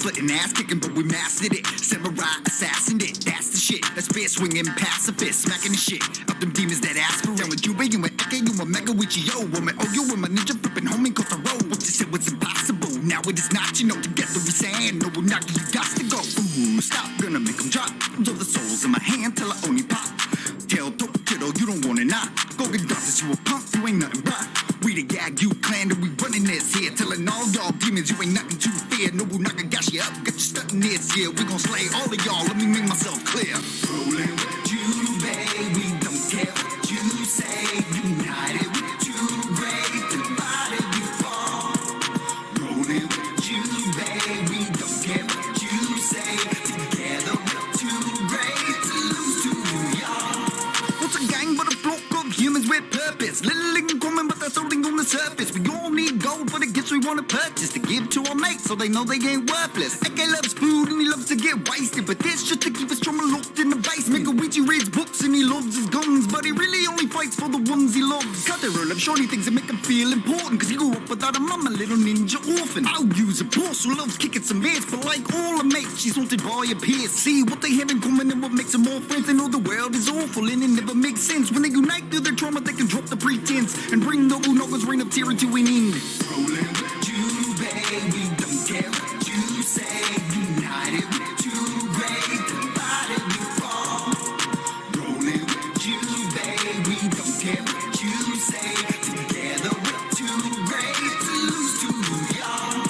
Splitting ass kicking, but we mastered it. Samurai assassin it, that's the shit. That spear swinging pacifist, smacking the shit up them demons that aspirate. Down with you, you and Ecco, you and Mega Wichio. Woman, oh, you and my ninja flipping homie coast the road. What you said was impossible, now it is not. You know, together we stand, no, we're not, you got to go. Ooh, stop, gonna make them drop. Throw the souls in my hand till I only pop. Tell dope kiddo, you don't wanna not. Go get dance, you a punk, you ain't nothing but. We the gag, you clan, and we running this here. Telling all y'all demons, you ain't nothing to fear. No, we're not gonna gas you up, get you stuck in this here. We gon' slay all of y'all, let me make myself clear. Rolling with you, babe, we don't care what you say. United with you, great, divided we fall. Rolling with you, babe, we don't care what you say. Together we're too great to lose to y'all. What's a gang but a flock of humans with purpose? Little in common, but that's only on the surface. We all need gold for the gifts we wanna purchase to give to our mates so they know they ain't worthless. Ecco loves food and he loves to get wasted, but this just to keep his trauma locked in the basement. Mikoichi reads books and he loves his guns, but he really only fights for the ones he loves. Cut the rule of shorty things that make him feel important, cause he grew up without a mama, little ninja orphan. I'll use a boss who loves kicking some ass, but like all her mates, she's haunted by her peers. See what they have in common and what makes them all friends. They know the world is awful and it never makes sense. When they unite through their trauma, they can drop the pretense and bring Nobu Noga's reign of terror to an end. Rolling with you, babe, we don't care what you say. United we're too great, divided we fall. Rolling with you, babe, we don't care what you say. Together we're too great to lose to y'all.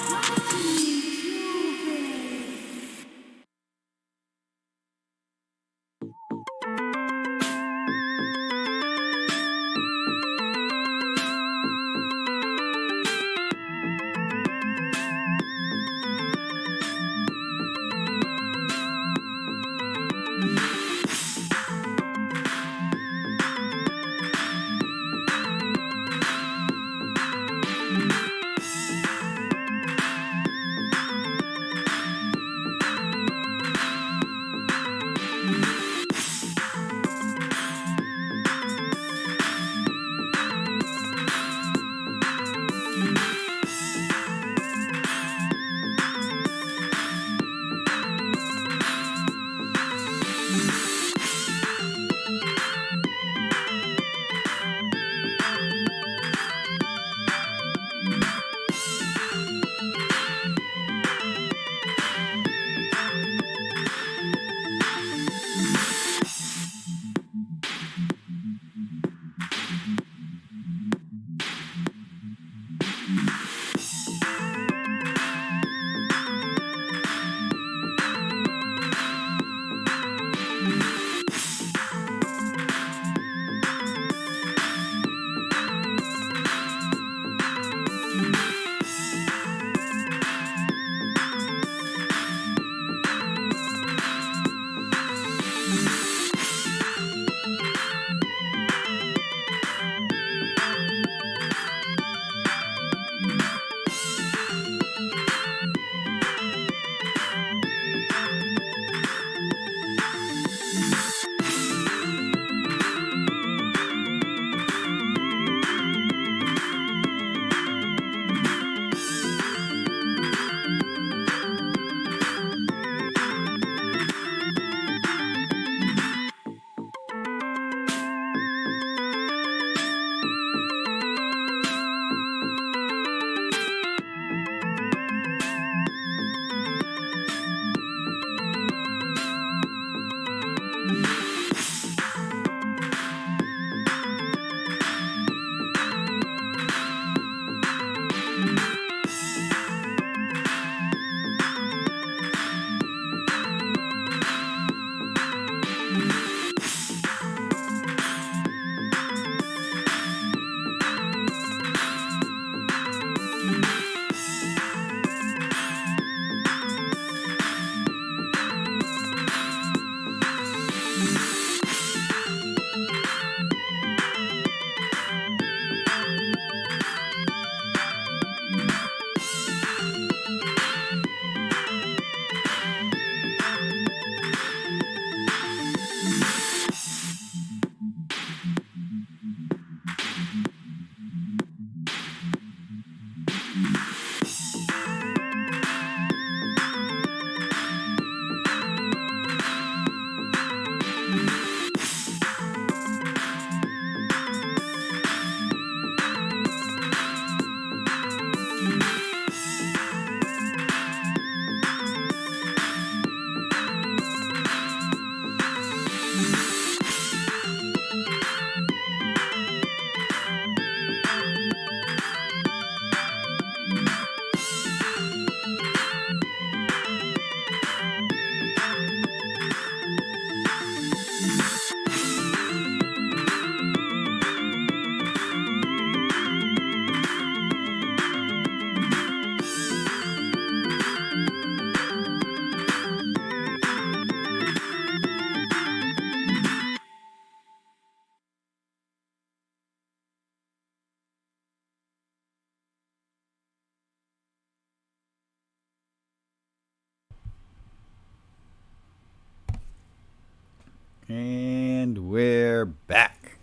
we're back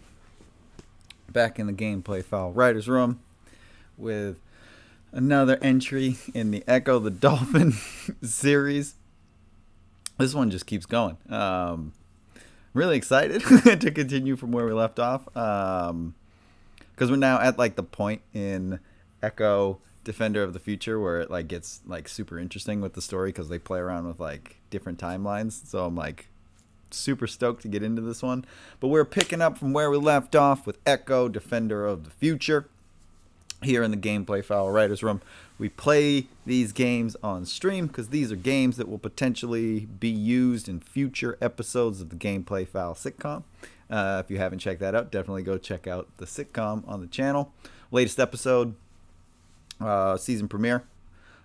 in the Gameplay Fowl Writers Room with another entry in the Ecco the Dolphin series. This one just keeps going. Really excited to continue from where we left off, because we're now at like the point in Ecco Defender of the Future where it like gets like super interesting with the story, because they play around with like different timelines. So I'm like super stoked to get into this one. But we're picking up from where we left off with Ecco Defender of the Future here in the Gameplay Fowl Writers Room. We play these games on stream because these are games that will potentially be used in future episodes of the Gameplay Fowl sitcom. If you haven't checked that out, definitely go check out the sitcom on the channel. Latest episode, season premiere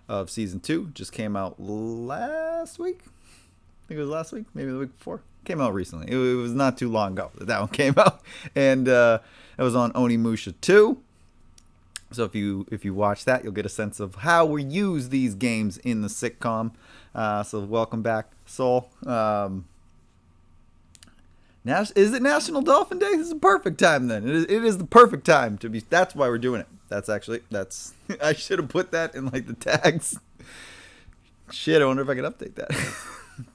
of season 2, just came out last week. I think it was last week, maybe the week before. Came out recently. It was not too long ago that one came out, and it was on Onimusha 2. So if you watch that, you'll get a sense of how we use these games in the sitcom. So welcome back, Soul. Is it National Dolphin Day? This is a perfect time then. It is the perfect time to be. That's why we're doing it. That's I should have put that in like the tags. Shit, I wonder if I could update that.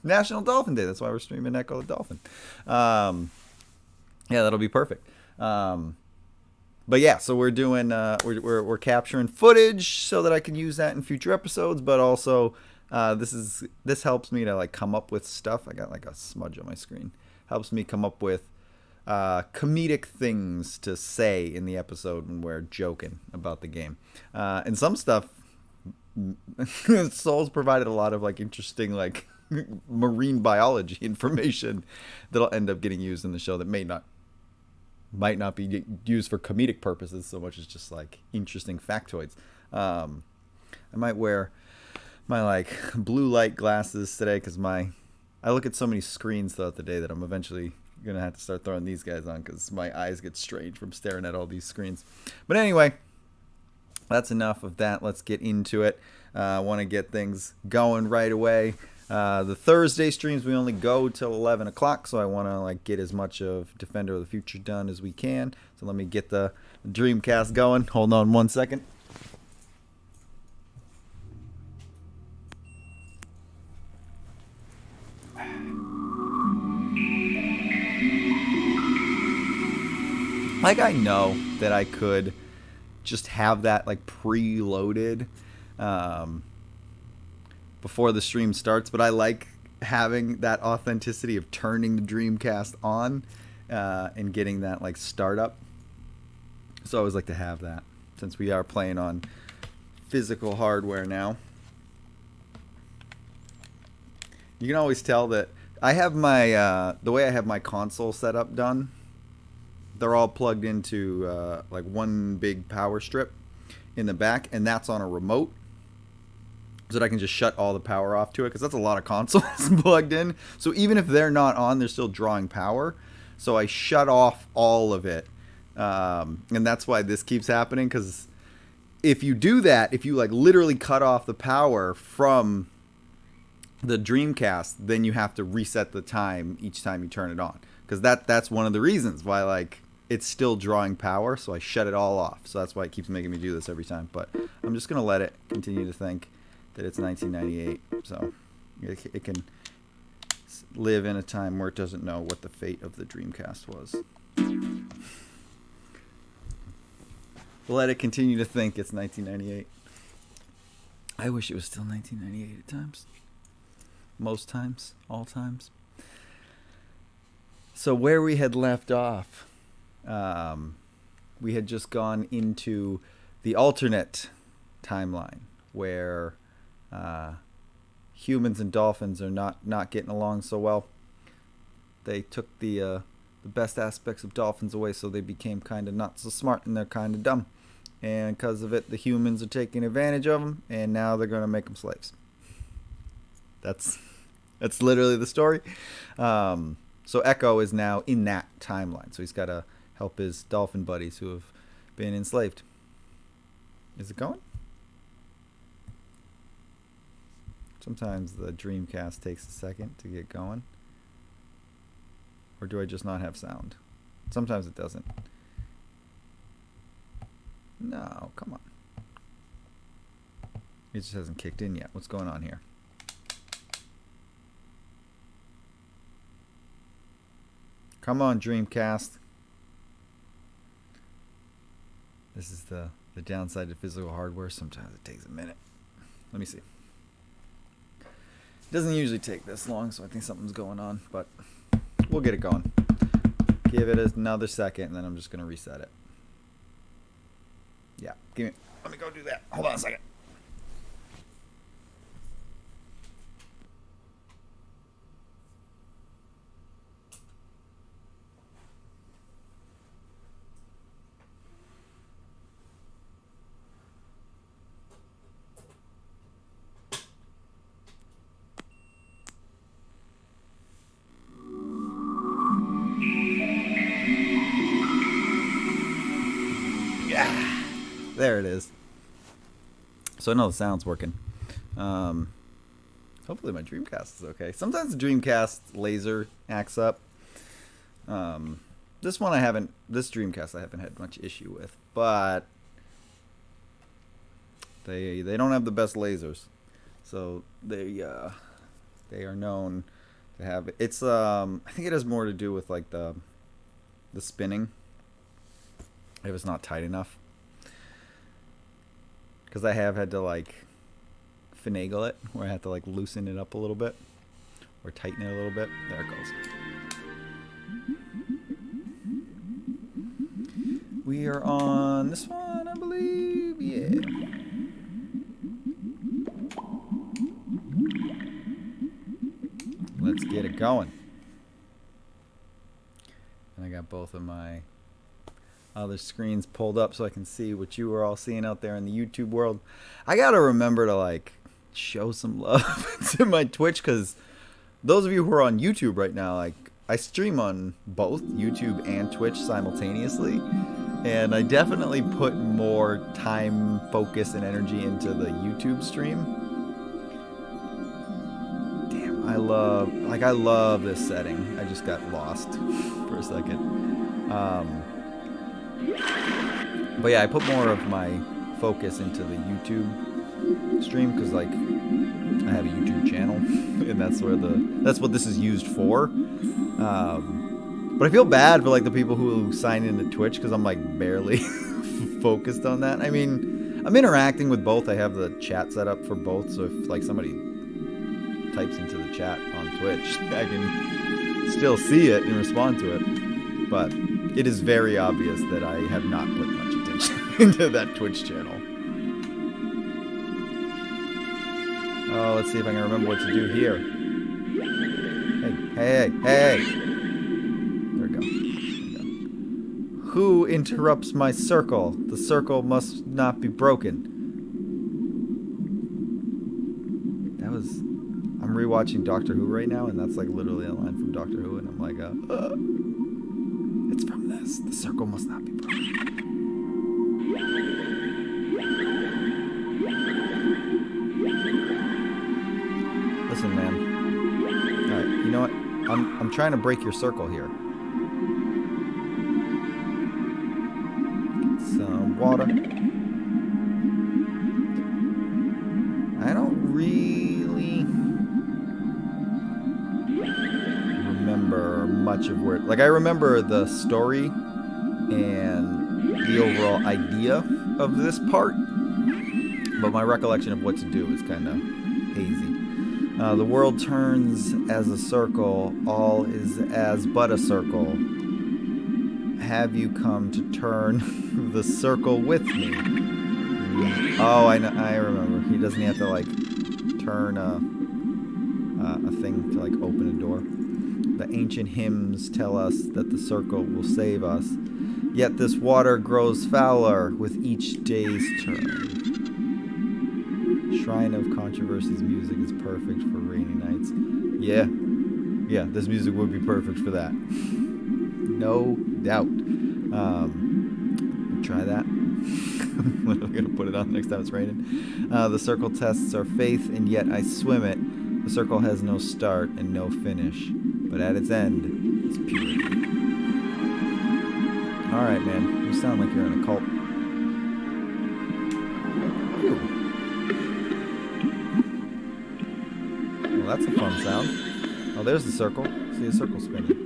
National Dolphin Day. That's why we're streaming Ecco the Dolphin. Yeah, that'll be perfect. But yeah, so we're doing we're capturing footage so that I can use that in future episodes. But also, this helps me to like come up with stuff. I got like a smudge on my screen. Helps me come up with comedic things to say in the episode when we're joking about the game. And some stuff, Soul's provided a lot of like interesting like marine biology information that'll end up getting used in the show that might not be used for comedic purposes so much as just like interesting factoids. I might wear my like blue light glasses today because I look at so many screens throughout the day that I'm eventually gonna have to start throwing these guys on because my eyes get strange from staring at all these screens. But anyway, that's enough of that. Let's get into it. I want to get things going right away. The Thursday streams, we only go till 11 o'clock, so I want to like get as much of Defender of the Future done as we can. So let me get the Dreamcast going. Hold on one second. Like, I know that I could just have that like preloaded before the stream starts, but I like having that authenticity of turning the Dreamcast on and getting that like startup. So I always like to have that since we are playing on physical hardware now. You can always tell that I have my the way I have my console setup done. They're all plugged into like one big power strip in the back, and that's on a remote, so that I can just shut all the power off to it, because that's a lot of consoles plugged in. So even if they're not on, they're still drawing power. So I shut off all of it, and that's why this keeps happening. Because if you do that, if you like literally cut off the power from the Dreamcast, then you have to reset the time each time you turn it on. Because that's one of the reasons why like it's still drawing power. So I shut it all off. So that's why it keeps making me do this every time. But I'm just gonna let it continue to think that it's 1998, so it can live in a time where it doesn't know what the fate of the Dreamcast was. Let it continue to think it's 1998. I wish it was still 1998 at times. Most times, all times. So where we had left off, we had just gone into the alternate timeline where humans and dolphins are not getting along so well. They took the best aspects of dolphins away, so they became kind of not so smart and they're kind of dumb. And because of it, the humans are taking advantage of them, and now they're going to make them slaves. That's literally the story. So Ecco is now in that timeline, so he's got to help his dolphin buddies who have been enslaved. Is it going? Sometimes the Dreamcast takes a second to get going. Or do I just not have sound? Sometimes it doesn't. No, come on. It just hasn't kicked in yet. What's going on here? Come on, Dreamcast. This is the downside to physical hardware. Sometimes it takes a minute. Let me see. It doesn't usually take this long, so I think something's going on, but we'll get it going. Give it another second, and then I'm just going to reset it. Yeah, let me go do that. Hold on a second. There it is. So I know the sound's working. Hopefully my Dreamcast is okay. Sometimes the Dreamcast laser acts up. This Dreamcast I haven't had much issue with, but they don't have the best lasers. So they are known to have it's I think it has more to do with like the spinning, if it's not tight enough. Because I have had to like finagle it, where I have to like loosen it up a little bit or tighten it a little bit. There it goes. We are on this one, I believe. Yeah. Let's get it going. And I got both of my other screens pulled up so I can see what you are all seeing out there in the YouTube world. I gotta remember to like show some love to my Twitch, because those of you who are on YouTube right now, like I stream on both YouTube and Twitch simultaneously, and I definitely put more time, focus, and energy into the YouTube stream. Damn, I love this setting. I just got lost for a second. But yeah, I put more of my focus into the YouTube stream, because like I have a YouTube channel and that's what this is used for. But I feel bad for like the people who sign into Twitch, because I'm like barely focused on that. I mean, I'm interacting with both. I have the chat set up for both, so if like somebody types into the chat on Twitch, I can still see it and respond to it. But it is very obvious that I have not put much attention into that Twitch channel. Oh, let's see if I can remember what to do here. Hey. There we go. Who interrupts my circle? The circle must not be broken. I'm rewatching Doctor Who right now, and that's like literally a line from Doctor Who, and I'm like, it's from this. The circle must not be broken. Listen, man. Alright, you know what? I'm trying to break your circle here. Get some water. I don't really remember much of where... Like, I remember the story and the overall idea of this part, but my recollection of what to do is kind of hazy. The world turns as a circle, all is as but a circle. Have you come to turn the circle with me? Oh, I remember. He doesn't have to like turn a thing to like open a door. The ancient hymns tell us that the circle will save us. Yet this water grows fouler with each day's turn. Shrine of Controversy's music is perfect for rainy nights. Yeah, this music would be perfect for that. No doubt. Try that. I'm gonna put it on next time it's raining. The circle tests our faith, and yet I swim it. The circle has no start and no finish, but at its end, it's purity. Alright, man. You sound like you're in a cult. Ooh. Well, that's a fun sound. Oh, there's the circle. See a circle spinning.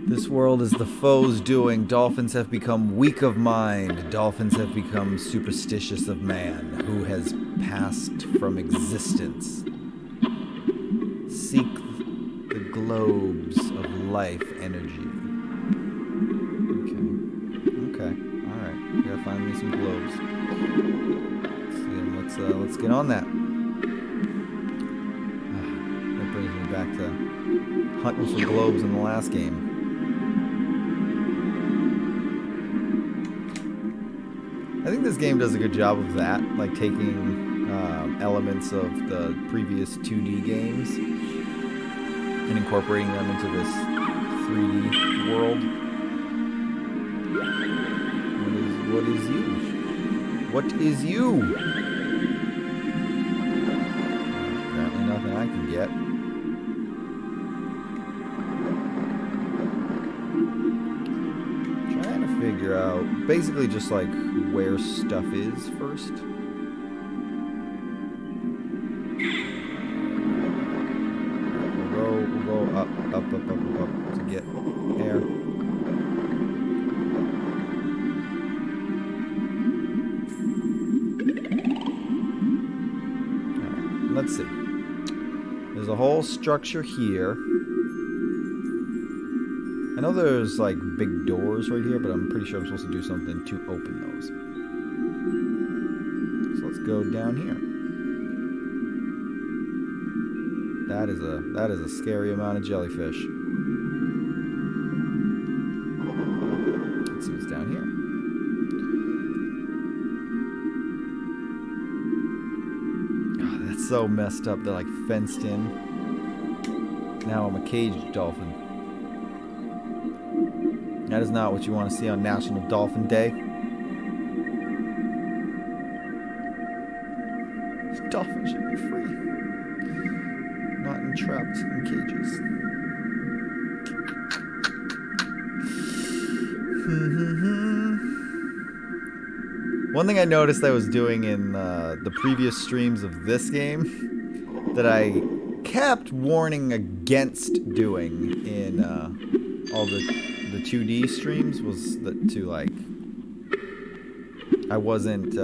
This world is the foe's doing. Dolphins have become weak of mind. Dolphins have become superstitious of man, who has passed from existence. Seek the globes of life energy. Okay. Alright. We gotta find me some globes. Let's get on that. That brings me back to hunting for globes in the last game. I think this game does a good job of that, like taking elements of the previous 2D games and incorporating them into this 3D world. What is you? What is you? Apparently nothing I can get. Trying to figure out basically just like where stuff is first. We'll go up to get air. Alright, let's see. There's a whole structure here. I know there's like big doors right here, but I'm pretty sure I'm supposed to do something to open those. So let's go down here. That is a scary amount of jellyfish. Let's see what's down here. Oh, that's so messed up. They're like fenced in. Now I'm a caged dolphin. That is not what you want to see on National Dolphin Day. Dolphins should be free. Not entrapped in cages. One thing I noticed I was doing in the previous streams of this game that I kept warning against doing in all the 2D streams was that to like I wasn't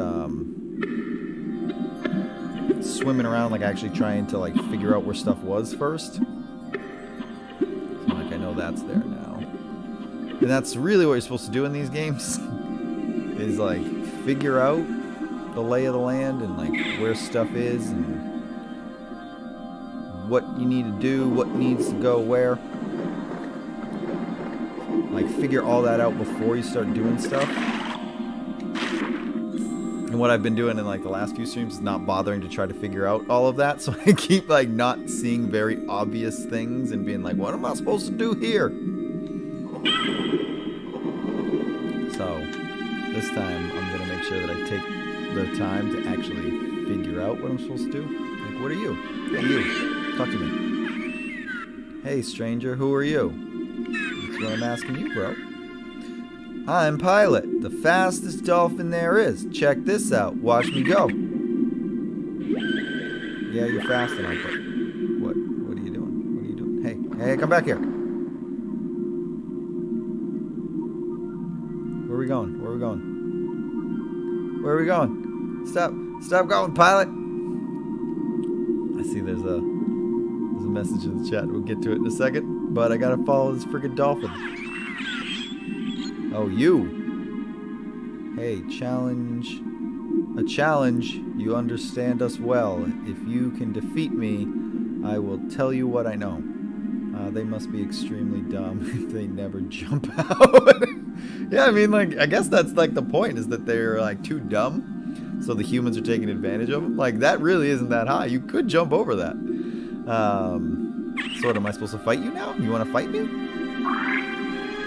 swimming around like actually trying to like figure out where stuff was first. So like I know that's there now. And that's really what you're supposed to do in these games is like figure out the lay of the land and like where stuff is and what you need to do, what needs to go where. Like figure all that out before you start doing stuff. And what I've been doing in like the last few streams is not bothering to try to figure out all of that. So I keep like not seeing very obvious things and being like, what am I supposed to do here? So this time I'm going to make sure that I take the time to actually figure out what I'm supposed to do. Like, what are you? Hey, you. Talk to me. Hey, stranger, who are you? That's what I'm asking you, bro. I'm Pilot, the fastest dolphin there is. Check this out. Watch me go. Yeah, you're fast enough, but what are you doing? What are you doing? Hey, come back here. Where are we going? Where are we going? Where are we going? Stop going, Pilot. I see there's a message in the chat. We'll get to it in a second, but I gotta follow this friggin' dolphin. Oh, you. Hey, challenge. A challenge. You understand us well. If you can defeat me, I will tell you what I know. They must be extremely dumb if they never jump out. Yeah, I mean, like, I guess that's like the point is that they're like too dumb, so the humans are taking advantage of them. Like, that really isn't that high. You could jump over that. So what, am I supposed to fight you now? You want to fight me?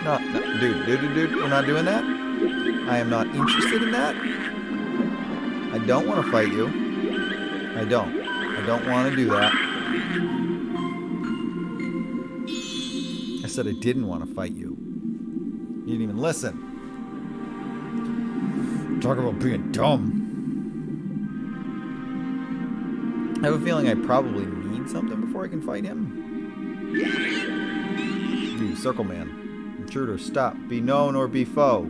No, dude, we're not doing that. I am not interested in that. I don't want to fight you. I don't want to do that. I said I didn't want to fight you. You didn't even listen. Talk about being dumb. I have a feeling I probably need something before I can fight him. You, Circle Man. Intruder, stop. Be known or be foe.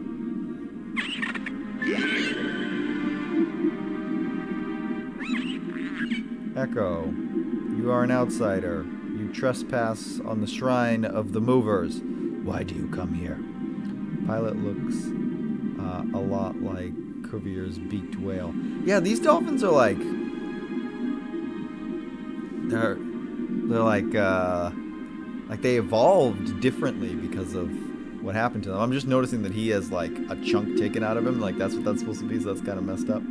Ecco, you are an outsider. You trespass on the shrine of the movers. Why do you come here? Pilot looks a lot like Cuvier's beaked whale. Yeah, these dolphins are like... They're like they evolved differently because of what happened to them. I'm just noticing that he has like a chunk taken out of him. Like that's what that's supposed to be, so that's kind of messed up.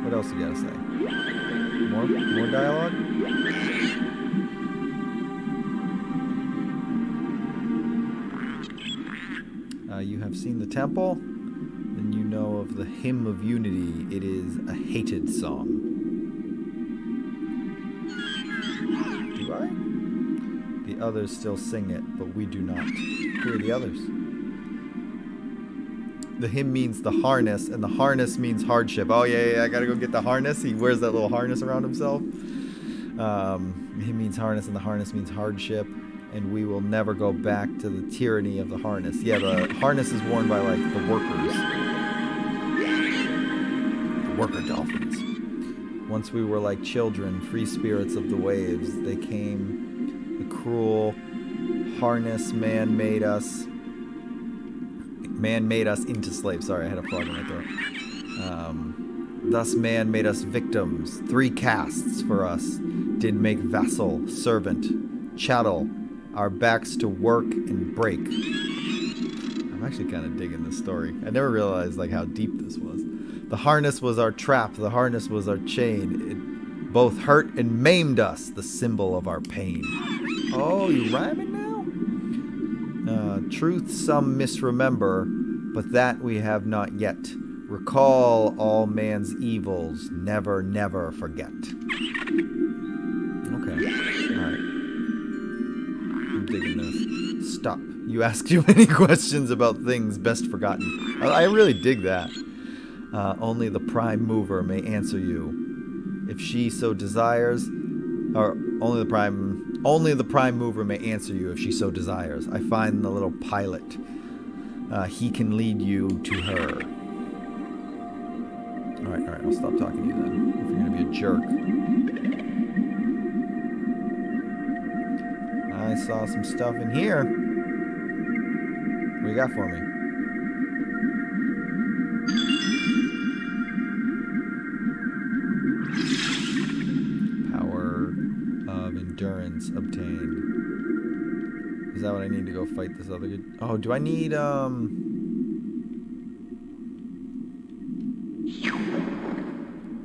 What else you gotta say? More dialogue? You have seen the temple? Then you know of the Hymn of Unity. It is a hated song. Do I? The others still sing it, but we do not. Who are the others? The hymn means the harness, and the harness means hardship. Oh, yeah, I gotta go get the harness. He wears that little harness around himself. The hymn means harness, and the harness means hardship. And we will never go back to the tyranny of the harness. Yeah, the harness is worn by, like, the workers. The worker dolphins. Once we were like children, free spirits of the waves. They came, the cruel harness man made us into slaves. Sorry, I had a frog in my throat. Thus man made us victims. 3 castes for us did make vassal, servant, chattel, our backs to work and break. I'm actually kind of digging this story. I never realized like how deep this was. The harness was our trap. The harness was our chain. It both hurt and maimed us, the symbol of our pain. Oh, you rhyming now? Truth some misremember, but that we have not yet. Recall all man's evils. Never, never forget. Okay. All right. I'm digging this. Stop. You ask too many questions about things best forgotten. I really dig that. Only the prime mover may answer you. If she so desires, or only the prime mover may answer you if she so desires. I find the little pilot. He can lead you to her. Alright, I'll stop talking to you then. If you're gonna be a jerk. I saw some stuff in here. What do you got for me? Power of endurance obtained. Is that what I need to go fight this other good? Oh, do I need,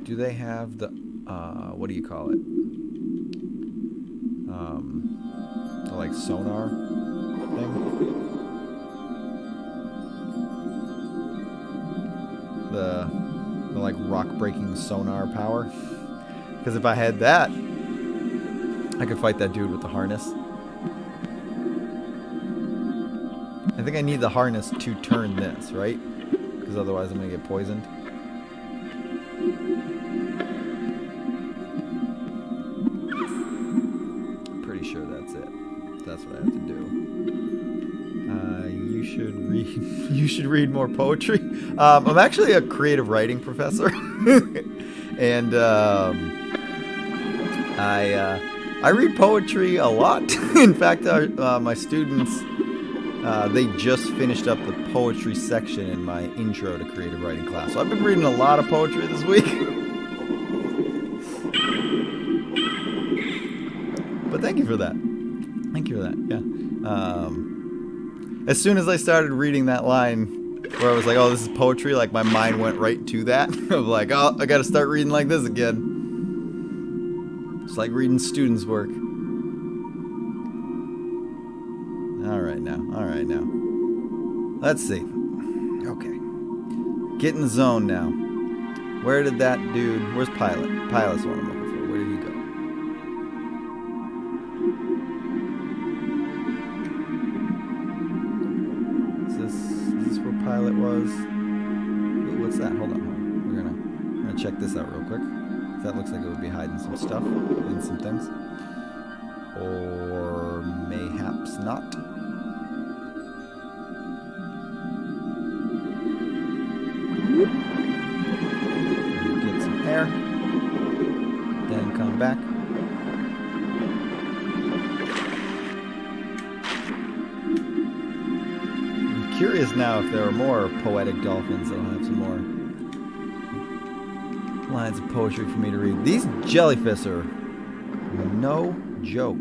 do they have the, what do you call it? The, like, sonar thing? The like, rock-breaking sonar power? Because if I had that, I could fight that dude with the harness. I think I need the harness to turn this, right? Because otherwise I'm going to get poisoned. Pretty sure that's it. That's what I have to do. You should read more poetry. I'm actually a creative writing professor. And I read poetry a lot. In fact, my students, they just finished up the poetry section in my intro to creative writing class. So I've been reading a lot of poetry this week. But thank you for that. Thank you for that. Yeah. As soon as I started reading that line where I was like, oh, this is poetry, like my mind went right to that. Of like, oh, I gotta start reading like this again. It's like reading students' work. Alright now. Let's see. Okay. Get in the zone now. Where did that dude... Where's Pilot? Pilot's what I'm looking for. Where did he go? pilot was. Ooh, what's that? Hold on. We're gonna check this out real quick. That looks like it would be hiding some stuff in some things. Or mayhaps not. Get some air. Then come back. I'm curious now if there are more poetic dolphins that'll have some more lines of poetry for me to read. These jellyfish are no joke.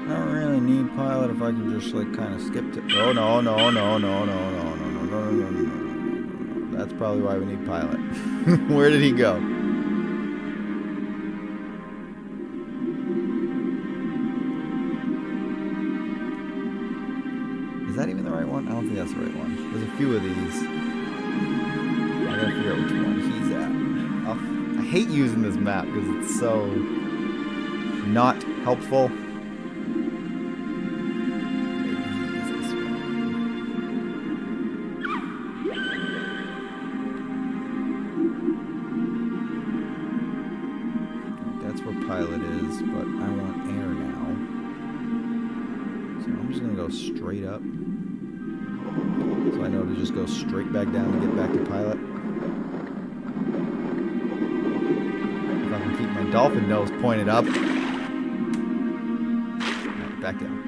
I don't really need pilot if I can just like kind of skip to. Oh no. That's probably why we need pilot. Where did he go? Is that even the right one? I don't think that's the right one. There's a few of these. I gotta figure out which one he's at. I hate using this map because it's so not helpful. Maybe he's this one. That's where pilot is, but I want air now. So I'm just gonna go straight up. So I know to just go straight back down to get back to pilot. If I can keep my dolphin nose pointed up. Right, back down.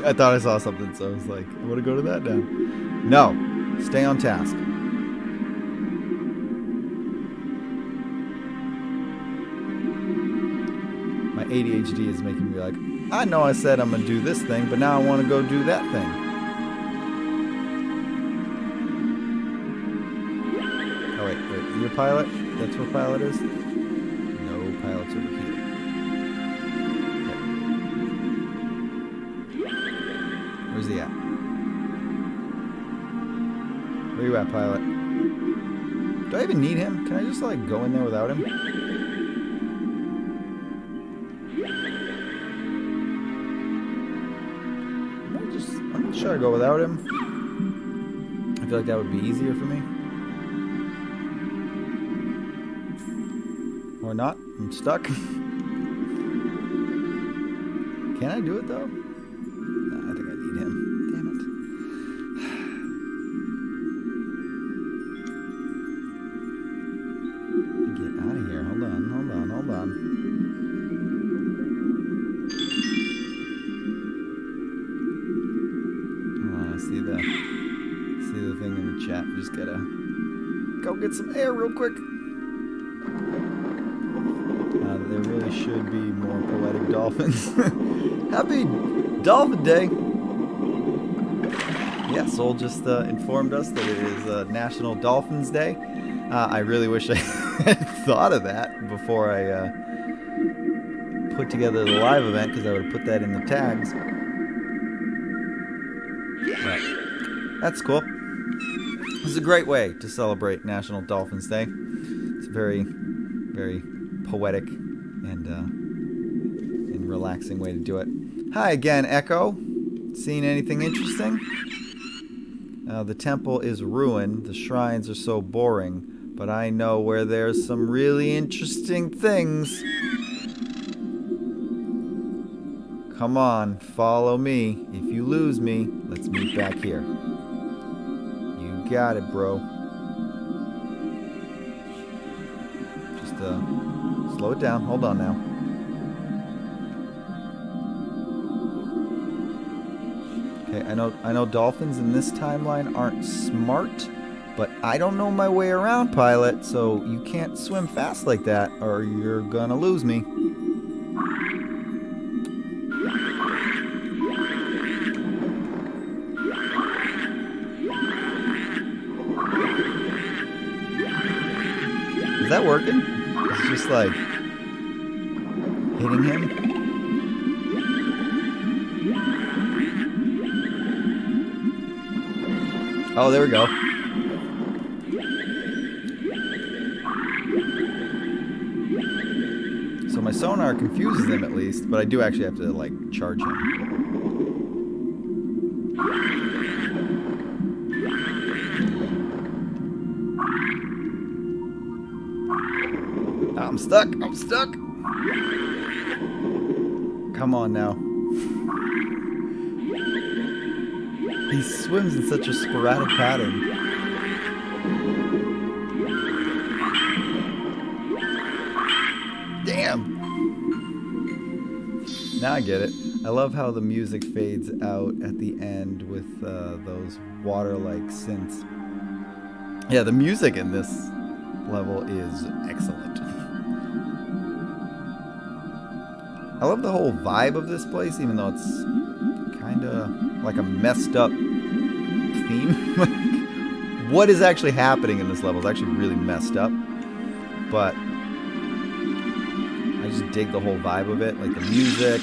I thought I saw something, so I was like, I want to go to that now. No, stay on task. My ADHD is making me like, I know I said I'm going to do this thing, but now I want to go do that thing. Oh, wait. You're pilot? That's where pilot is? No, pilot's over here. Okay. Where's he at? Where you at, pilot? Do I even need him? Can I just, like, go in there without him? Should I go without him? I feel like that would be easier for me. Or not. I'm stuck. Can I do it though? No, I think I need him. Damn it. Get out of here. Hold on. See the thing in the chat. Just gotta go get some air real quick. There really should be more poetic dolphins. Happy Dolphin Day! Yeah, Soul just informed us that it is National Dolphins Day. I really wish I had thought of that before I put together the live event, because I would have put that in the tags. Right. That's cool. This is a great way to celebrate National Dolphins Day. It's very, very poetic and relaxing way to do it. Hi again, Ecco. Seen anything interesting? The temple is ruined. The shrines are so boring. But I know where there's some really interesting things. Come on, follow me. If you lose me, let's meet back here. You got it, bro. Just slow it down. Hold on now. Okay, I know dolphins in this timeline aren't smart, but I don't know my way around, pilot, so you can't swim fast like that or you're gonna lose me. Is that working? It's just like hitting him. Oh, there we go. sonar confuses him at least, but I do actually have to, like, charge him. I'm stuck. I'm stuck. Come on now. He swims in such a sporadic pattern. Damn. Now I get it. I love how the music fades out at the end with those water-like synths. Yeah, the music in this level is excellent. I love the whole vibe of this place, even though it's kind of like a messed up theme. What is actually happening in this level is actually really messed up. But I just dig the whole vibe of it, like the music,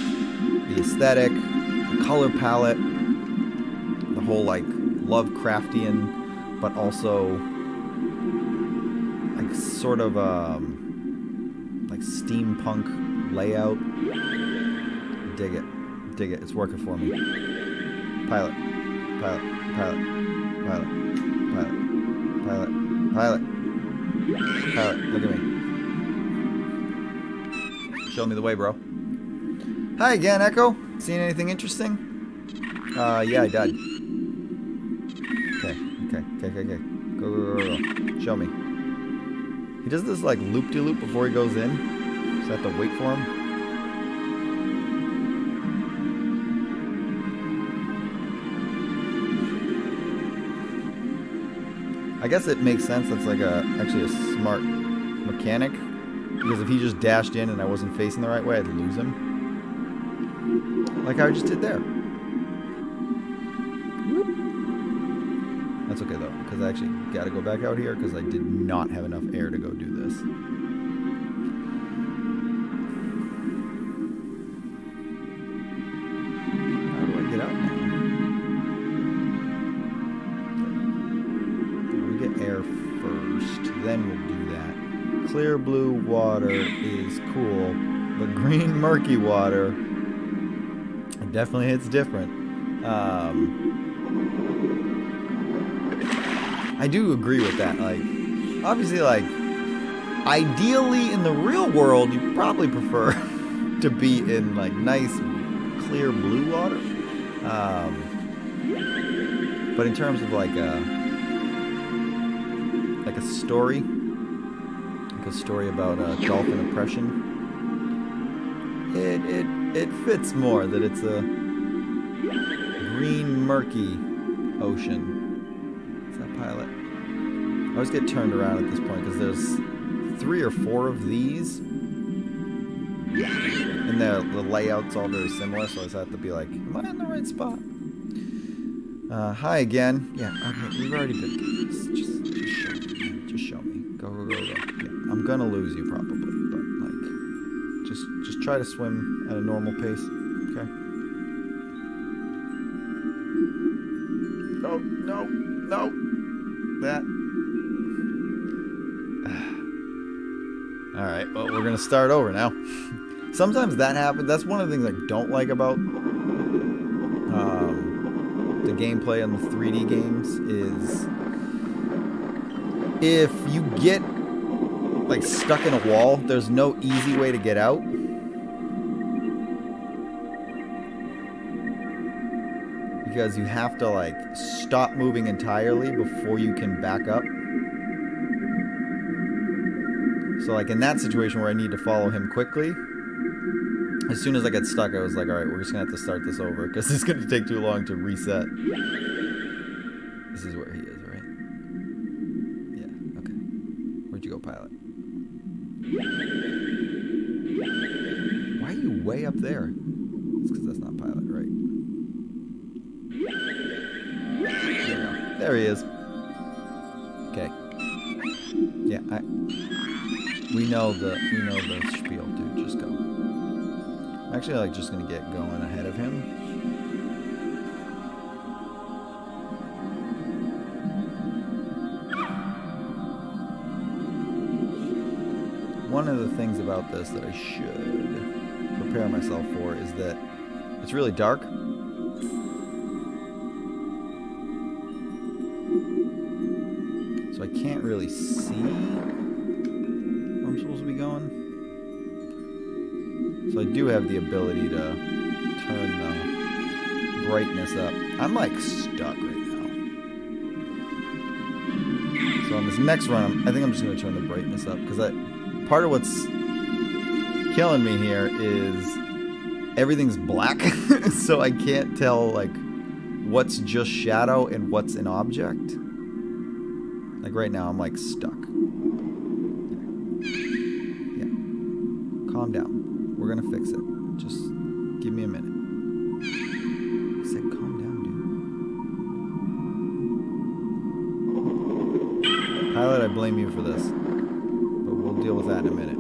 the aesthetic, the color palette, the whole like Lovecraftian, but also like sort of like steampunk layout. Dig it. Dig it. It's working for me. Pilot. Pilot. Pilot. Pilot. Pilot. Pilot. Pilot. Pilot. Look at me. Show me the way, bro. Hi again, Echo. Seen anything interesting? Yeah, I died. Okay. Okay. Okay. Okay. Okay. Go, go, go, go. Show me. He does this like loop-de-loop before he goes in. So I have to wait for him. I guess it makes sense. That's like actually a smart mechanic. Because if he just dashed in and I wasn't facing the right way, I'd lose him. Like how I just did there. That's okay though, because I actually got to go back out here because I did not have enough air to go do this. How do I get out now? We get air first, then we'll do that. Clear blue water is cool, but green murky water, it definitely hits different. I do agree with that. Like, obviously, like, ideally in the real world, you probably prefer to be in like nice, clear blue water. But in terms of like a story, like a story about dolphin oppression, it fits more that it's a green, murky ocean. Pilot. I always get turned around at this point because there's 3 or 4 of these, and the layout's all very similar, so I just have to be like, am I in the right spot? Hi again. Yeah, okay, we've already been through this. Just show me, man. Just show me. Go, go, go, go. Yeah, I'm gonna lose you probably, but like, just try to swim at a normal pace, okay? No, no, no. That. Alright, well, we're going to start over now. Sometimes that happens. That's one of the things I don't like about the gameplay on the 3D games is if you get like stuck in a wall, there's no easy way to get out. Because you have to like stop moving entirely before you can back up. So like in that situation where I need to follow him quickly, as soon as I get stuck, I was like, alright, we're just gonna have to start this over because it's gonna take too long to reset. This is where he is, right? Yeah, okay. Where'd you go, pilot? Why are you way up there? It's because that's not pilot, right? There he is. Okay. Yeah, we know the spiel, dude. Just go. I'm actually like just gonna get going ahead of him. one of the things about this that I should prepare myself for is that it's really dark. So I can't really see where I'm supposed to be going. So I do have the ability to turn the brightness up. I'm like stuck right now. So on this next run, I think I'm just going to turn the brightness up because part of what's killing me here is everything's black, so I can't tell like what's just shadow and what's an object. Like right now, I'm like stuck. Yeah, calm down. We're gonna fix it. Just give me a minute. I said calm down, dude. Pilot, I blame you for this, but we'll deal with that in a minute.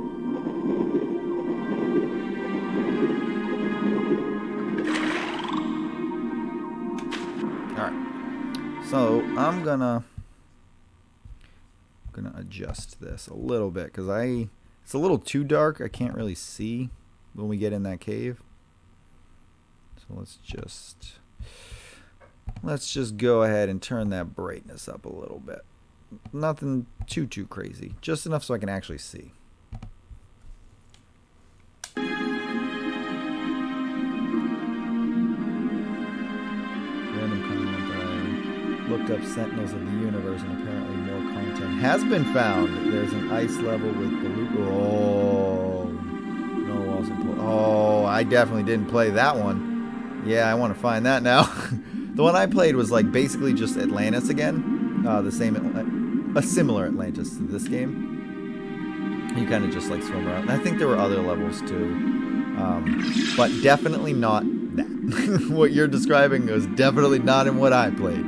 So I'm gonna adjust this a little bit because it's a little too dark. I can't really see when we get in that cave. So let's just go ahead and turn that brightness up a little bit. Nothing too crazy, just enough so I can actually see. Looked up Sentinels of the Universe, and apparently more content has been found. There's an ice level with blue. Oh, no walls in. Oh, I definitely didn't play that one. Yeah, I want to find that now. The one I played was like basically just Atlantis again, a similar Atlantis to this game. You kind of just like swim around. And I think there were other levels too, but definitely not that. What you're describing was definitely not in what I played.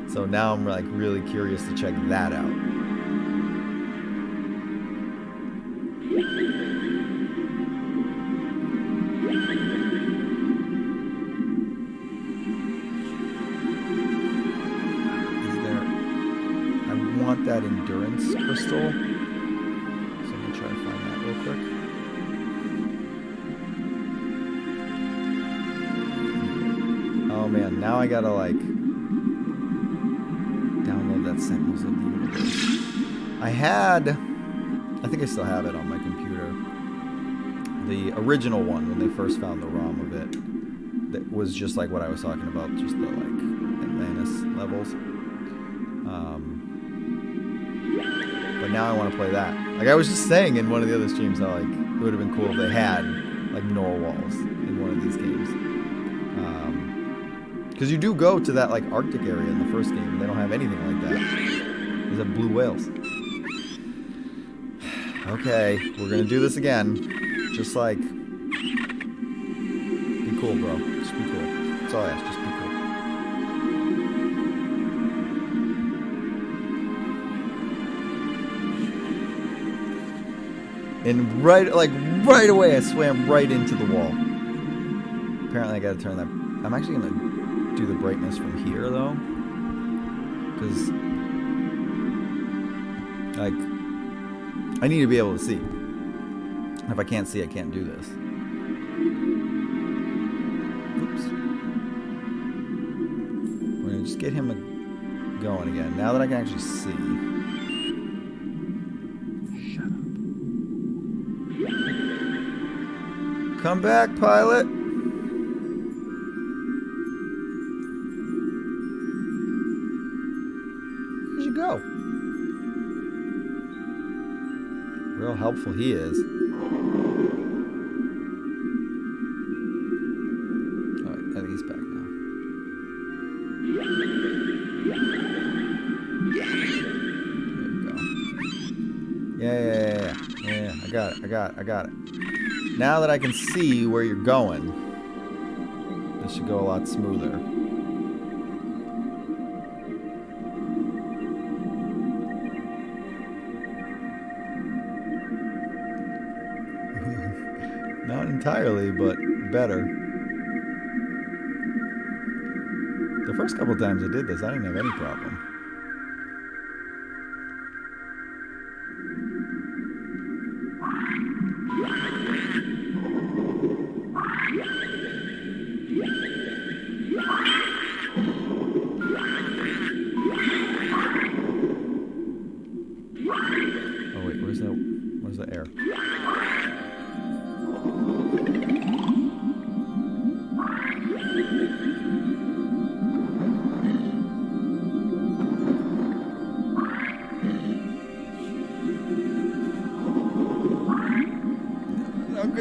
So now I'm like really curious to check that out. I want that endurance crystal. So I'm gonna try to find that real quick. Oh man, now I gotta like Sentinels of the Universe. I think I still have it on my computer. The original one, when they first found the ROM of it, that was just like what I was talking about, just the like Atlantis levels. But now I want to play that. Like I was just saying in one of the other streams how like it would have been cool if they had like narwhals in one of these games. Because you do go to that like Arctic area in the first game, and they don't have anything like that. They have blue whales. Okay, we're gonna do this again. Just like, be cool, bro. Just be cool. That's all I ask. Just be cool. And right away, I swam right into the wall. Apparently, I gotta turn that. I'm actually gonna do the brightness from here though, because like I need to be able to see. If I can't see, I can't do this. Oops. We're gonna just get him going again now that I can actually see. Shut up. Come back, pilot. Go. Real helpful he is. Alright, I think he's back now. There we go. Yeah. I got it. Now that I can see where you're going, this should go a lot smoother. Not entirely, but better. The first couple times I did this, I didn't have any problem.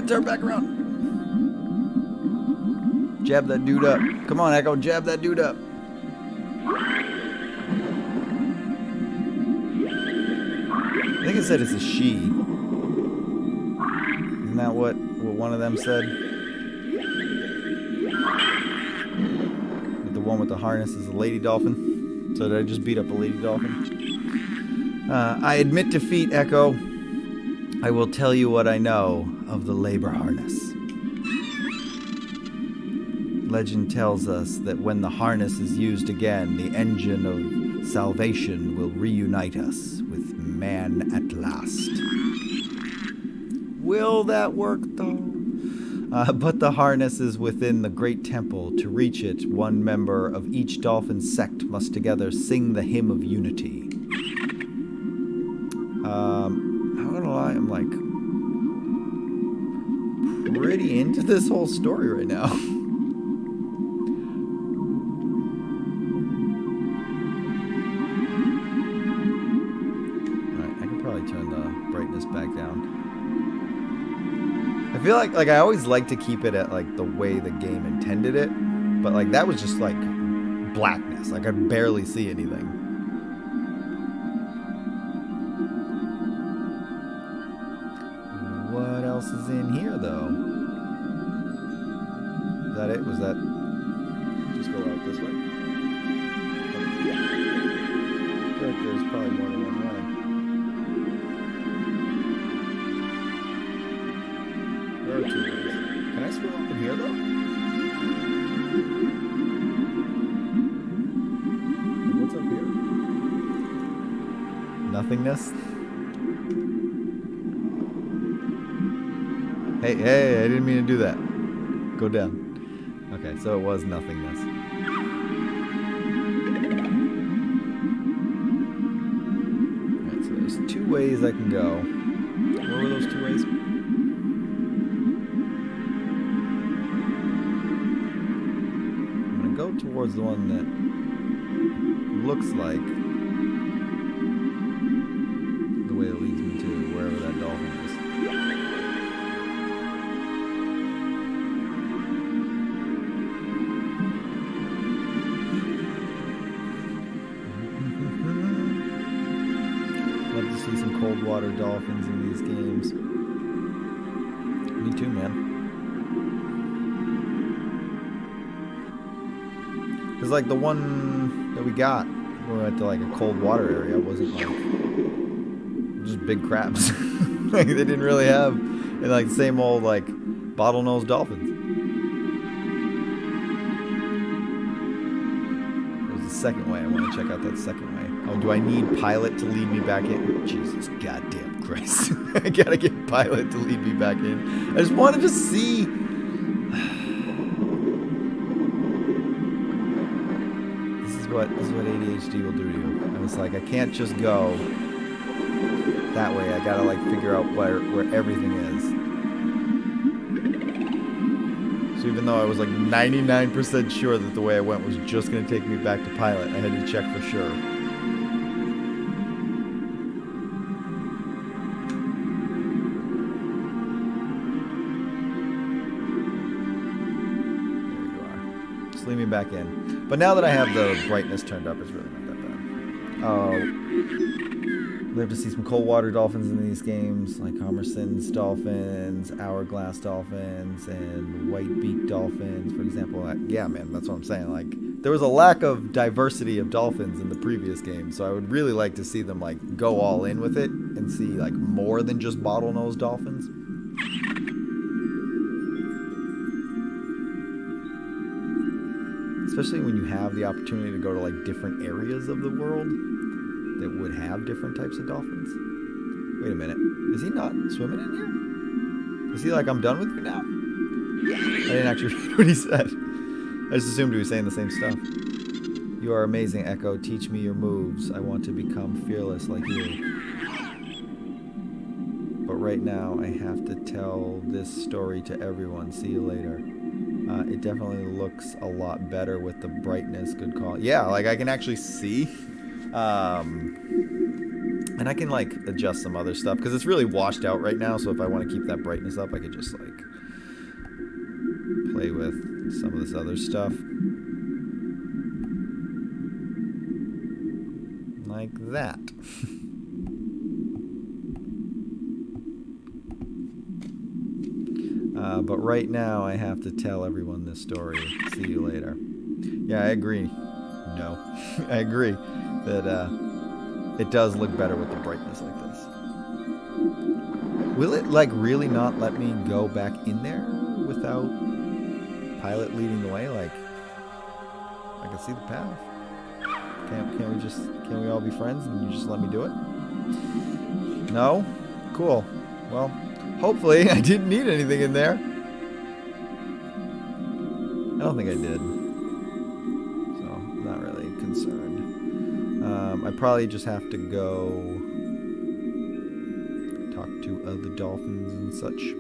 fucking turn back around. Jab that dude up. Come on, Echo, jab that dude up. I think it said it's a she. Isn't that what one of them said? That the one with the harness is a lady dolphin. So did I just beat up a lady dolphin? I admit defeat, Echo. I will tell you what I know of the labor harness. Legend tells us that when the harness is used again, the engine of salvation will reunite us with man at last. Will that work, though? But the harness is within the great temple. To reach it, one member of each dolphin sect must together sing the hymn of unity. I'm not gonna lie, I'm like pretty into this whole story right now. Turn the brightness back down. I feel like I always like to keep it at like the way the game intended it, but like that was just like blackness. Like I could barely see anything. What else is in here though? Is that it? Was that just go out this way? I feel like there's probably more than one way. There are 2 ways. Can I swim up in here, though? What's up here? Nothingness? Hey, I didn't mean to do that. Go down. Okay, so it was nothingness. Alright, so there's 2 ways I can go. What were those 2 ways? Towards the one that looks like the way it leads me to wherever that dolphin is. Love to see some cold water dolphins in these games. Me too, man. Because, like, the one that we got when we went to, like, a cold water area wasn't, like, just big crabs. Like, they didn't really have, and, like, the same old, like, bottlenose dolphins. There's the second way. I want to check out that second way. Oh, do I need Pilot to lead me back in? Jesus goddamn Christ. I gotta get Pilot to lead me back in. I just wanted to see... This is what ADHD will do to you. I was like, I can't just go that way. I gotta like figure out where everything is. So even though I was like 99% sure that the way I went was just gonna take me back to Pilot, I had to check for sure. Leave me back in. But now that I have the brightness turned up, it's really not that bad. Live to see some cold water dolphins in these games, like Homerson's dolphins, hourglass dolphins, and white-beaked dolphins, for example. Yeah, man, that's what I'm saying. Like, there was a lack of diversity of dolphins in the previous game, so I would really like to see them like go all in with it and see like more than just bottlenose dolphins. Especially when you have the opportunity to go to like different areas of the world that would have different types of dolphins. Wait a minute. Is he not swimming in here? Is he like, I'm done with you now? I didn't actually read what he said. I just assumed he was saying the same stuff. You are amazing, Echo. Teach me your moves. I want to become fearless like you. But right now, I have to tell this story to everyone. See you later. It definitely looks a lot better with the brightness. Good call. Yeah, like I can actually see. I And I can, like, adjust some other stuff, because it's really washed out right now, so if I want to keep that brightness up, I could just, like, play with some of this other stuff. Like that. But right now, I have to tell everyone this story. See you later. Yeah, I agree. No. I agree that it does look better with the brightness like this. Will it, like, really not let me go back in there without Pilot leading the way? Like, I can see the path. Can't we all be friends and you just let me do it? No? Cool. Well, hopefully I didn't need anything in there. I don't think I did. So, not really concerned. I probably just have to go talk to other dolphins and such.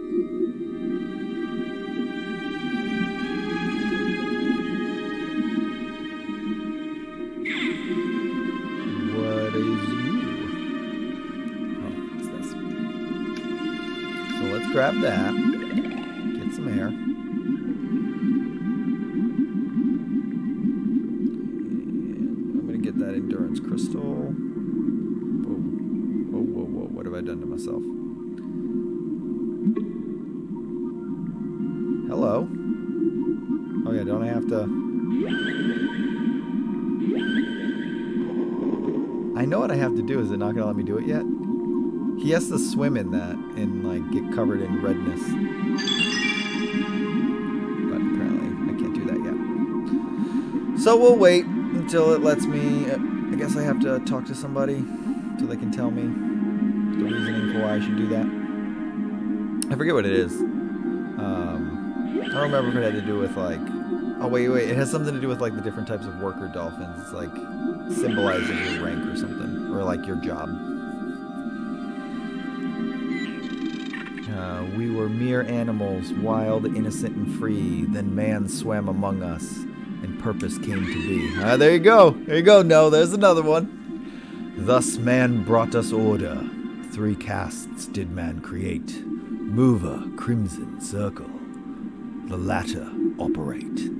What is you? Oh, it's this. So let's grab that. Get some air. That endurance crystal. Whoa. Whoa. What have I done to myself? Hello. Oh yeah, don't I have to... I know what I have to do. Is it not going to let me do it yet? He has to swim in that and, like, get covered in redness. But apparently I can't do that yet. So we'll wait until it lets me. I guess I have to talk to somebody so they can tell me the reasoning for why I should do that. I forget what it is. I don't remember if it had to do with, like... Oh, wait. It has something to do with, like, the different types of worker dolphins. It's, like, symbolizing your rank or something. Or, like, your job. We were mere animals, wild, innocent, and free. Then man swam among us, and purpose came to be. There you go. There you go. No, there's another one. Thus man brought us order. 3 castes did man create. Mover, crimson, circle. The latter operate.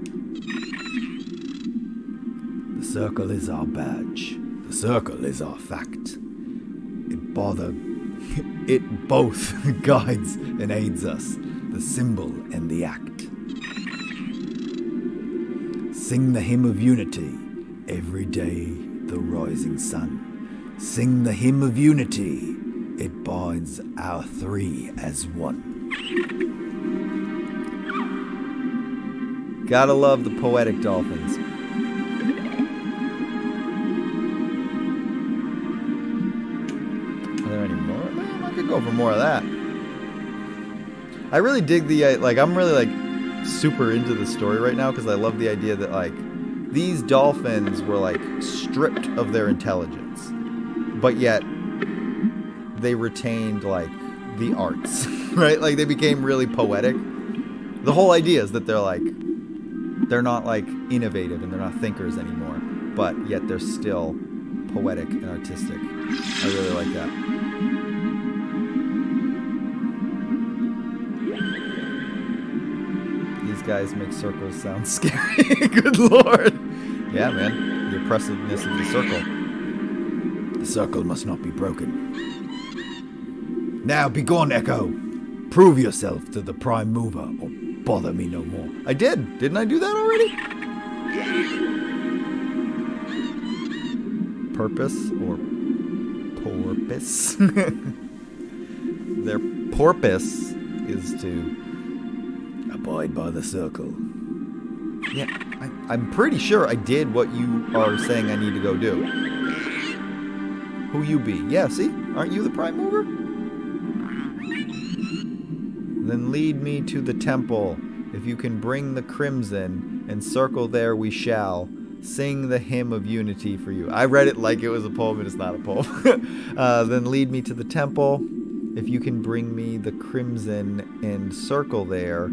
The circle is our badge. The circle is our fact. It both guides and aids us. The symbol and the act. Sing the hymn of unity, every day the rising sun. Sing the hymn of unity, it binds our 3 as one. Gotta love the poetic dolphins. Are there any more? Man, I could go for more of that. I really dig the, like, I'm really, like, super into the story right now because I love the idea that, like, these dolphins were, like, stripped of their intelligence, but yet they retained, like, the arts, right? Like, they became really poetic. The whole idea is that they're not, like, innovative and they're not thinkers anymore, but yet they're still poetic and artistic. I really like that. These guys make circles sound scary. Good lord. Yeah, man. The oppressiveness of the circle. The circle must not be broken. Now be gone, Ecco. Prove yourself to the prime mover, or bother me no more. I did. Didn't I do that already? Purpose or porpoise? Their porpoise is to abide by the circle. Yeah, I'm pretty sure I did what you are saying I need to go do. Who you be? Yeah, see? Aren't you the prime mover? Then lead me to the temple. If you can bring the crimson and circle there we shall. Sing the hymn of unity for you. I read it like it was a poem, and it's not a poem. Then lead me to the temple. If you can bring me the crimson and circle there,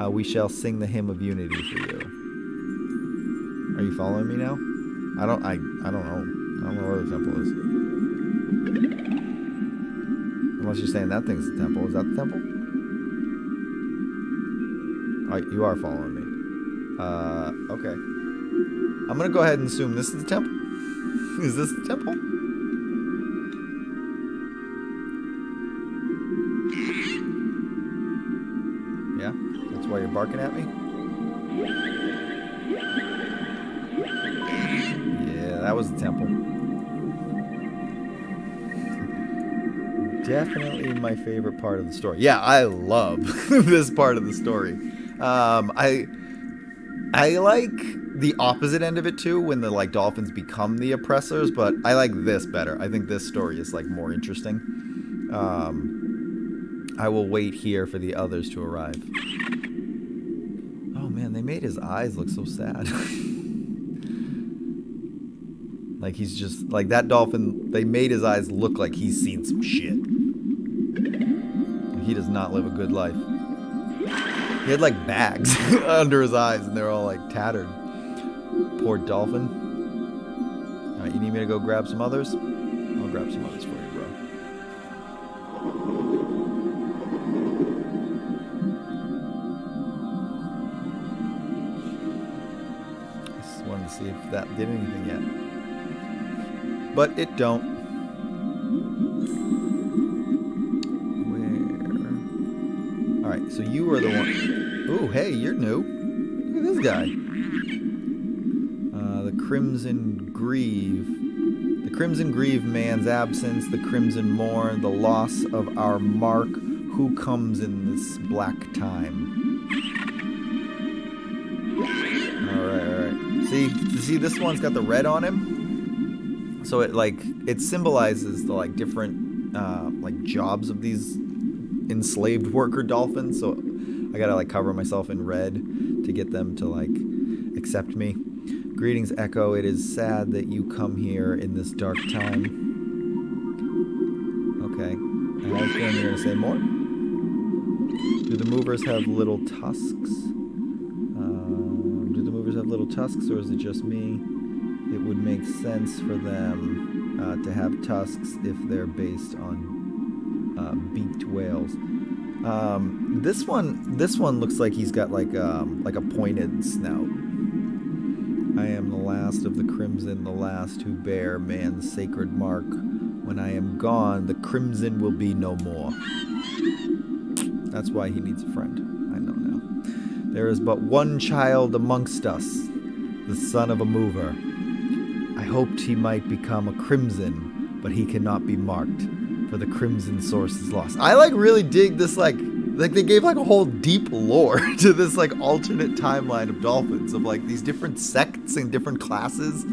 we shall sing the hymn of unity for you. Are you following me now? I don't know. I don't know where the temple is. Unless you're saying that thing's the temple. Is that the temple? Alright, you are following me. Okay. I'm gonna go ahead and assume this is the temple. Is this the temple? Yeah? That's why you're barking at me? Yeah, that was the temple. Definitely my favorite part of the story. Yeah, I love this part of the story. I like the opposite end of it too, when the like dolphins become the oppressors, but I like this better. I think this story is like more interesting. I will wait here for the others to arrive. Oh man, they made his eyes look so sad. Like he's just like that dolphin. They made his eyes look like he's seen some shit. He does not live a good life. He had like bags under his eyes and they're all like tattered. Poor dolphin. Alright, you need me to go grab some others? I'll grab some others for you, bro. Just wanted to see if that did anything yet. But it don't. Alright, so you are the one. Ooh, hey, you're new. Look at this guy. The Crimson Grieve. The Crimson Grieve man's absence, the Crimson Morn, the loss of our mark. Who comes in this black time? Alright. See, this one's got the red on him. So it symbolizes the like different like jobs of these enslaved worker dolphins, so I gotta like cover myself in red to get them to like accept me. Greetings, Ecco. It is sad that you come here in this dark time. Okay. I have a feeling you're gonna say more. Do the movers have little tusks? Do the movers have little tusks, or is it just me? It would make sense for them to have tusks if they're based on beaked whales. This one looks like he's got like a pointed snout. I am the last of the crimson, the last who bear man's sacred mark. When I am gone, the crimson will be no more. That's why he needs a friend. I know now. There is but one child amongst us, the son of a mover. I hoped he might become a crimson, but he cannot be marked, for the crimson source is lost. I like really dig this like they gave like a whole deep lore to this like alternate timeline of dolphins, of like these different sects and different classes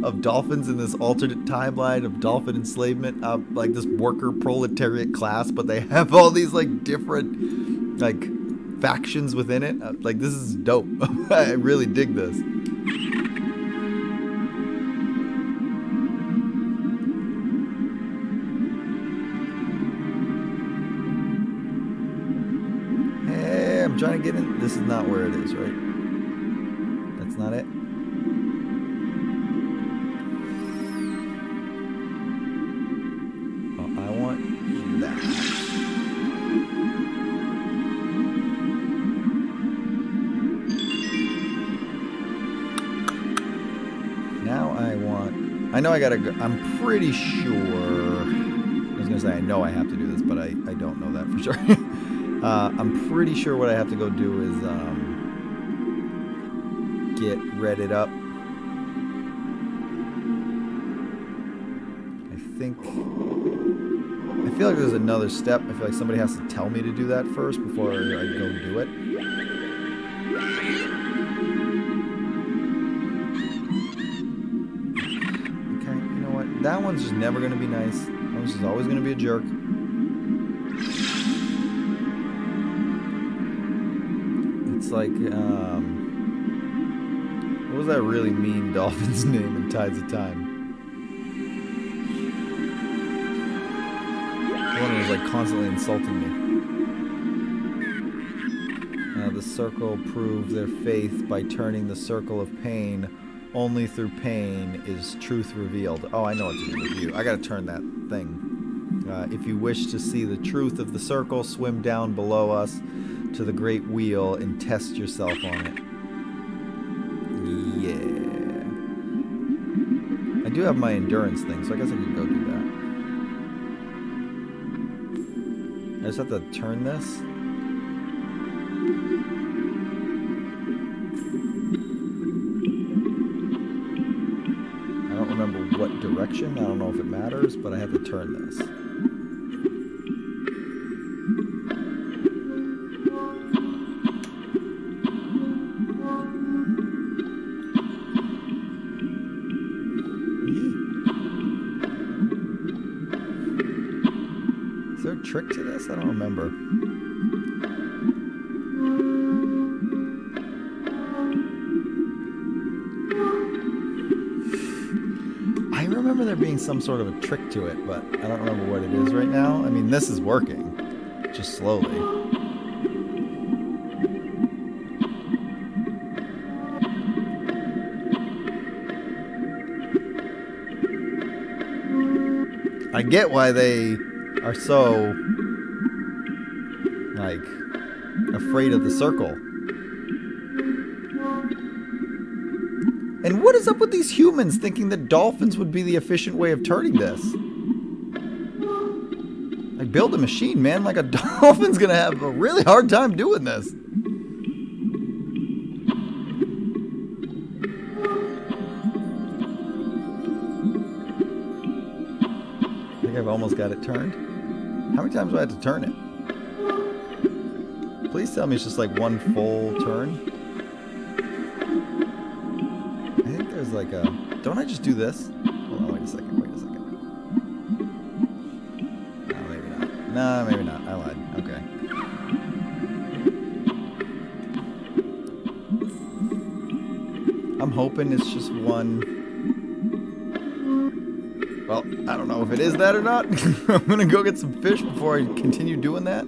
of dolphins in this alternate timeline of dolphin enslavement, like this worker proletariat class, but they have all these like different like factions within it. Like this is dope. I really dig this. I'm trying to get in. This is not where it is, right? That's not it. Oh, I want that. Now I want. I know I gotta go. I'm pretty sure. I was gonna say I know I have to do this, but I don't know that for sure. I'm pretty sure what I have to go do is get redded up. I feel like there's another step. I feel like somebody has to tell me to do that first before I go do it. Okay, you know what? That one's just never going to be nice. That one's just always going to be a jerk. Like, what was that really mean dolphin's name in Tides of Time? The one who was like constantly insulting me. The circle proved their faith by turning the circle of pain. Only through pain is truth revealed. Oh, I know what to do with you. I gotta turn that thing. If you wish to see the truth of the circle, swim down below us to the great wheel and test yourself on it. Yeah. I do have my endurance thing, so I guess I could go do that. I just have to turn this. I don't remember what direction. I don't know if it matters, but I have to turn this. Is there a trick to this? I don't remember. I remember there being some sort of a trick to it, but I don't remember what it is right now. I mean, this is working, just slowly. I get why they are so, like, afraid of the circle. And what is up with these humans thinking that dolphins would be the efficient way of turning this? Like, build a machine, man. Like, a dolphin's gonna have a really hard time doing this. I think I've almost got it turned. How many times do I have to turn it? Please tell me it's just like one full turn. I think there's like a... Don't I just do this? Hold on, wait a second. No, maybe not. No, maybe not. I lied. Okay. I'm hoping it's just one... Well, I don't know if it is that or not. I'm gonna go get some fish before I continue doing that.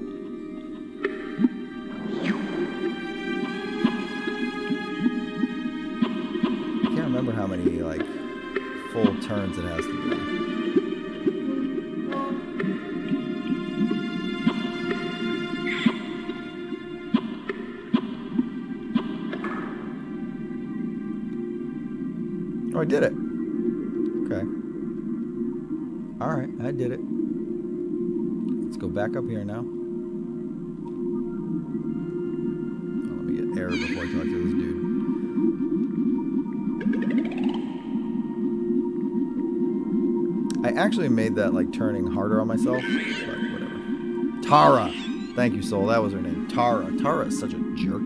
I can't remember how many, like, full turns it has to be. Oh, I did it. Okay. Alright, I did it. Let's go back up here now. Oh, let me get air before I talk to this dude. I actually made that, like, turning harder on myself, but whatever. Tara! Thank you, Soul. That was her name. Tara. Tara is such a jerk.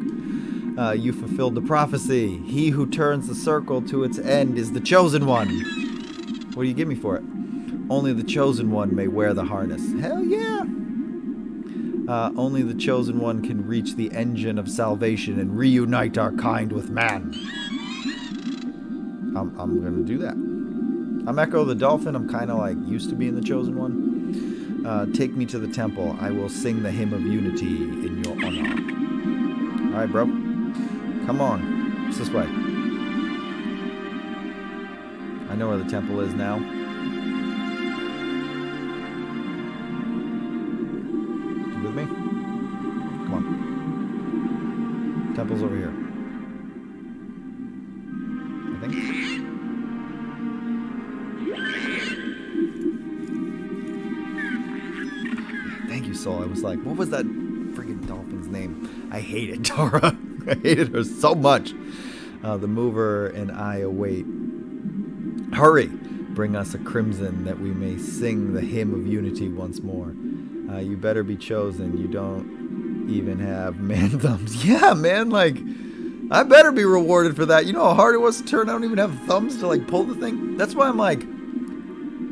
You fulfilled the prophecy. He who turns the circle to its end is the chosen one. What do you give me for it? Only the chosen one may wear the harness. Hell yeah! Only the chosen one can reach the engine of salvation and reunite our kind with man. I'm gonna do that. I'm Ecco the Dolphin. I'm kind of like used to being the chosen one. Take me to the temple. I will sing the hymn of unity in your honor. Alright, bro. Come on. It's this way. I know where the temple is now. You with me? Come on. Temple's over here. I think. Thank you, Soul. I was like, what was that freaking dolphin's name? I hated Tara. I hated her so much. The mover and I await. Hurry! Bring us a crimson that we may sing the hymn of unity once more. You better be chosen. You don't even have man thumbs. Yeah, man, like, I better be rewarded for that. You know how hard it was to turn? I don't even have thumbs to, like, pull the thing. That's why I'm like,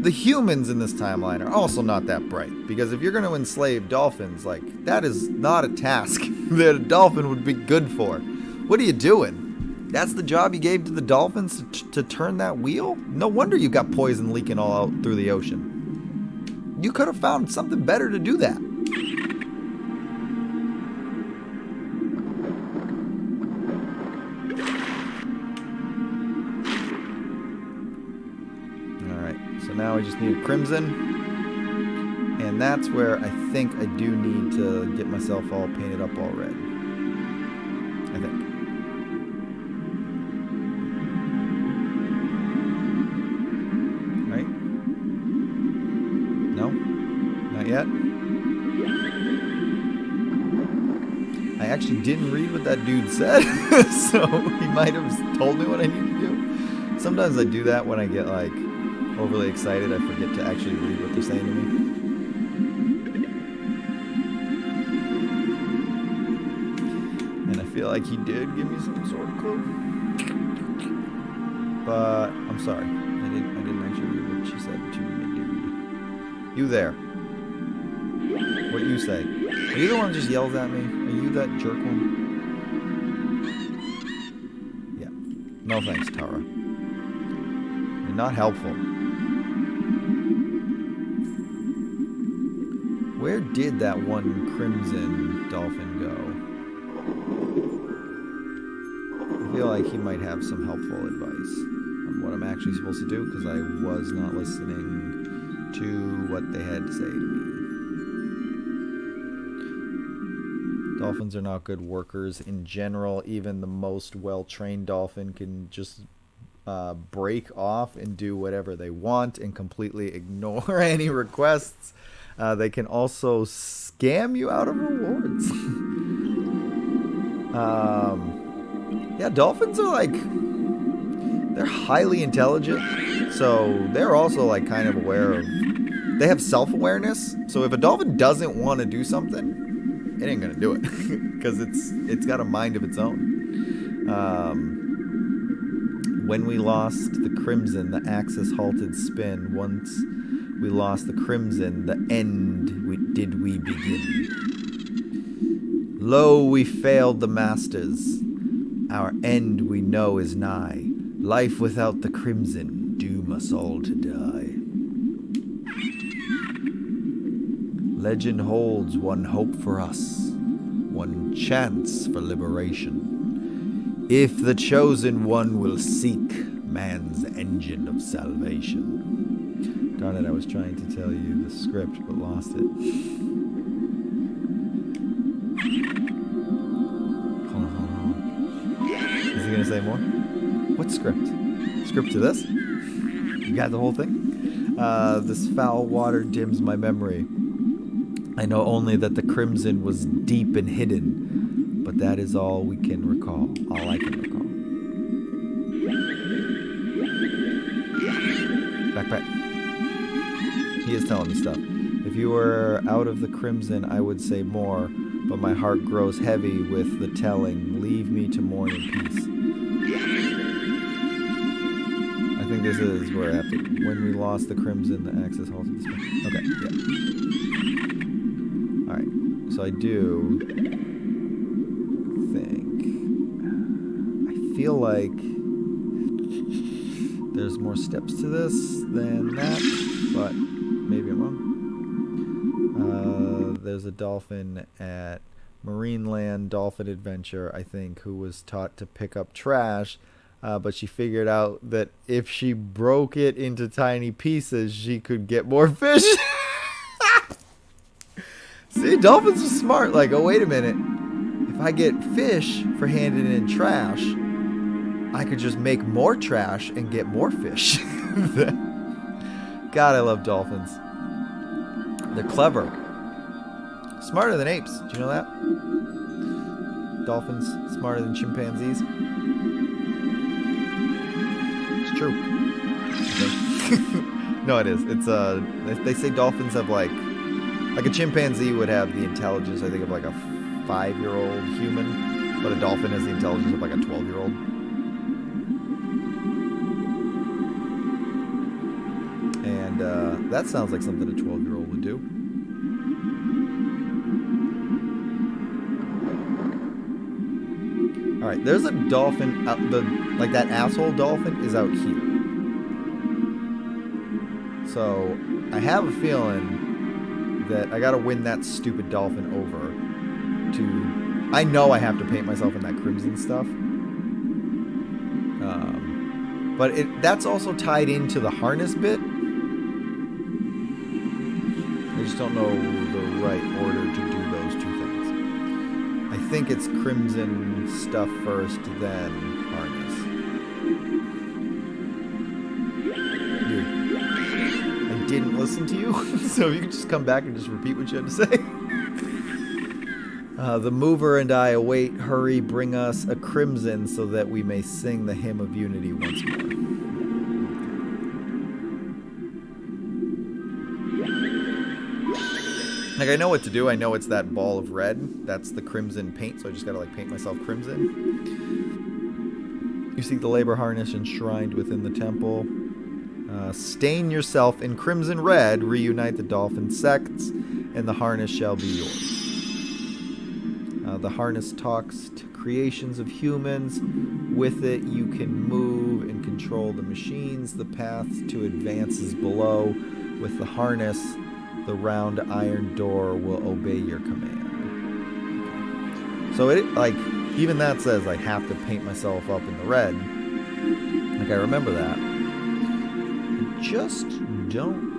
the humans in this timeline are also not that bright. Because if you're going to enslave dolphins, like, that is not a task that a dolphin would be good for. What are you doing? That's the job you gave to the dolphins to turn that wheel? No wonder you got poison leaking all out through the ocean. You could have found something better to do that. Alright, so now we just need a crimson. And that's where I think I do need to get myself all painted up all red. I think. Right? No? Not yet? I actually didn't read what that dude said, so he might have told me what I need to do. Sometimes I do that when I get like overly excited. I forget to actually read what they're saying to me. And I feel like he did give me some sort of clue. But I'm sorry. I didn't actually read what she said to me, dude. You there. What you say? Are you the one who just yells at me? Are you that jerk one? Yeah. No thanks, Tara. You're not helpful. Where did that one crimson dolphin go? I feel like he might have some helpful advice on what I'm actually supposed to do, because I was not listening to what they had to say to me. Dolphins are not good workers in general. Even the most well-trained dolphin can just break off and do whatever they want and completely ignore any requests. They can also scam you out of rewards. Yeah, dolphins are like, they're highly intelligent, so they're also like kind of aware of, they have self-awareness. So if a dolphin doesn't want to do something, it ain't gonna do it, because it's got a mind of its own. When we lost the crimson, the axis halted spin. Once we lost the crimson, the end did we begin. Lo, we failed the masters. Our end we know is nigh. Life without the crimson, doom us all to die. Legend holds one hope for us, one chance for liberation. If the chosen one will seek man's engine of salvation. Darn it, I was trying to tell you the script, but lost it. Hold on. Is he going to say more? What script? Script to this? You got the whole thing? This foul water dims my memory. I know only that the crimson was deep and hidden, but that is all we can recall. All I can recall. Backpack. He is telling me stuff. If you were out of the crimson, I would say more, but my heart grows heavy with the telling. Leave me to mourn in peace. I think this is where I have to. When we lost the crimson, the axis halted the spin. Okay, yeah. Alright, so I do think, I feel like there's more steps to this than that, but maybe I'm wrong. There's a dolphin at Marineland Dolphin Adventure, I think, who was taught to pick up trash, but she figured out that if she broke it into tiny pieces, she could get more fish. See, dolphins are smart. Like, oh, wait a minute. If I get fish for handing in trash, I could just make more trash and get more fish. God, I love dolphins. They're clever. Smarter than apes. Do you know that? Dolphins smarter than chimpanzees. It's true. Okay. No, it is. It's they say dolphins have like a chimpanzee would have the intelligence, I think, of like a 5-year-old human, but a dolphin has the intelligence of like a 12-year-old. And that sounds like something a 12-year-old would do. All right, there's a dolphin. Like that asshole dolphin is out here. So I have a feeling that I gotta win that stupid dolphin over to. I know I have to paint myself in that crimson stuff. But that's also tied into the harness bit. I just don't know the right order to do those two things. I think it's Crimson stuff first, then harness. Dude, I didn't listen to you, so you can just come back and just repeat what you had to say. The mover and I await. Hurry, bring us a crimson so that we may sing the hymn of unity once more. Like, I know what to do. I know it's that ball of red. That's the crimson paint, so I just gotta, like, paint myself crimson. You seek the labor harness enshrined within the temple. Stain yourself in crimson red, reunite the dolphin sects, and the harness shall be yours. The harness talks to creations of humans. With it, you can move and control the machines. The path to advance is below. With the harness, the round iron door will obey your command. So it, like, even that says I have to paint myself up in the red. Like, I remember that. Just don't.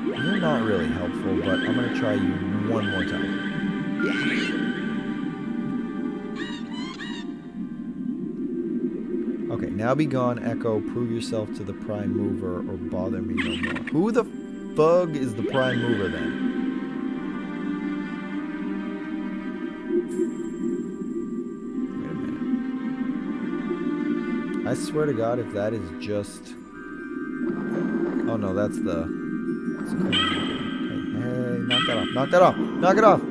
You're not really helpful, but I'm going to try you one more time. Okay, now be gone, Ecco. Prove yourself to the prime mover or bother me no more. Who the fug is the prime mover then? Wait a minute. I swear to God, if that is just... Oh no, that's the... Hey, knock that off. Knock that off. Knock it off.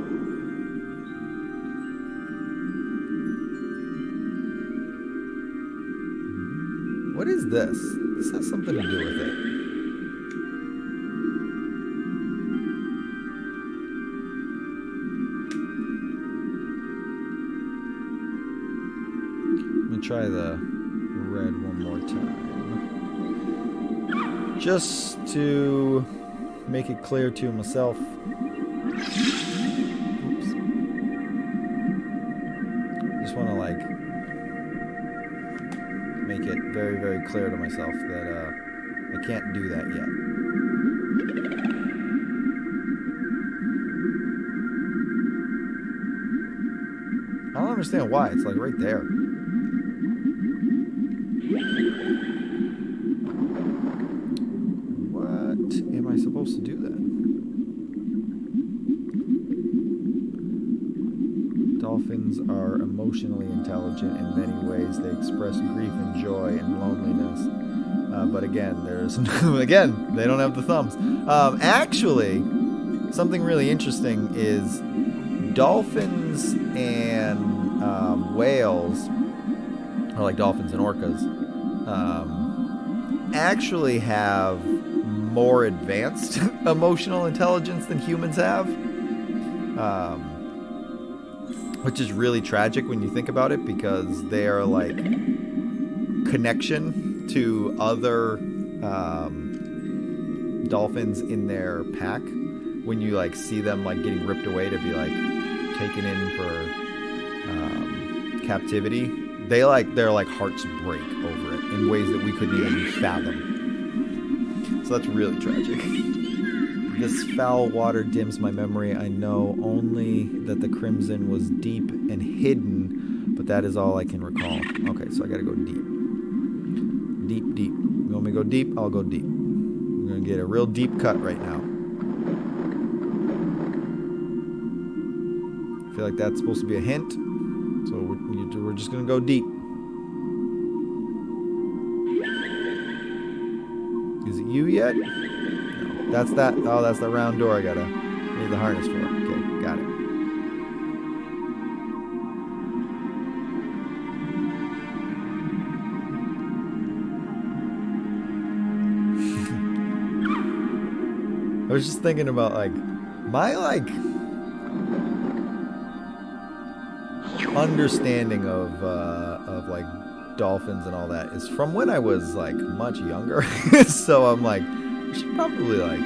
What is this? This has something to do with it. Let me try the red one more time. Just to make it clear to myself. Oops. Just want to, like, make it very, very clear to myself that I can't do that yet. I don't understand why. It's, like, right there. What am I supposed to do then? Dolphins are emotionally intelligent in many ways. They express grief and joy and loneliness. But again, again, they don't have the thumbs. Actually, something really interesting is dolphins and whales, or like dolphins and orcas, actually have more advanced emotional intelligence than humans have. Which is really tragic when you think about it, because they are like connection to other dolphins in their pack. When you like see them like getting ripped away to be like taken in for captivity, their hearts break over it in ways that we couldn't even fathom. So that's really tragic. This foul water dims my memory. I know only that the crimson was deep and hidden, but that is all I can recall. Okay, so I gotta go deep. Deep, deep. You want me to go deep? I'll go deep. We're gonna get a real deep cut right now. I feel like that's supposed to be a hint, so we're just gonna go deep. Is it you yet? That's that. Oh, that's the round door I gotta need the harness for. Okay, got it. I was just thinking about like my understanding of like dolphins and all that is from when I was like much younger. So I'm like, I should probably like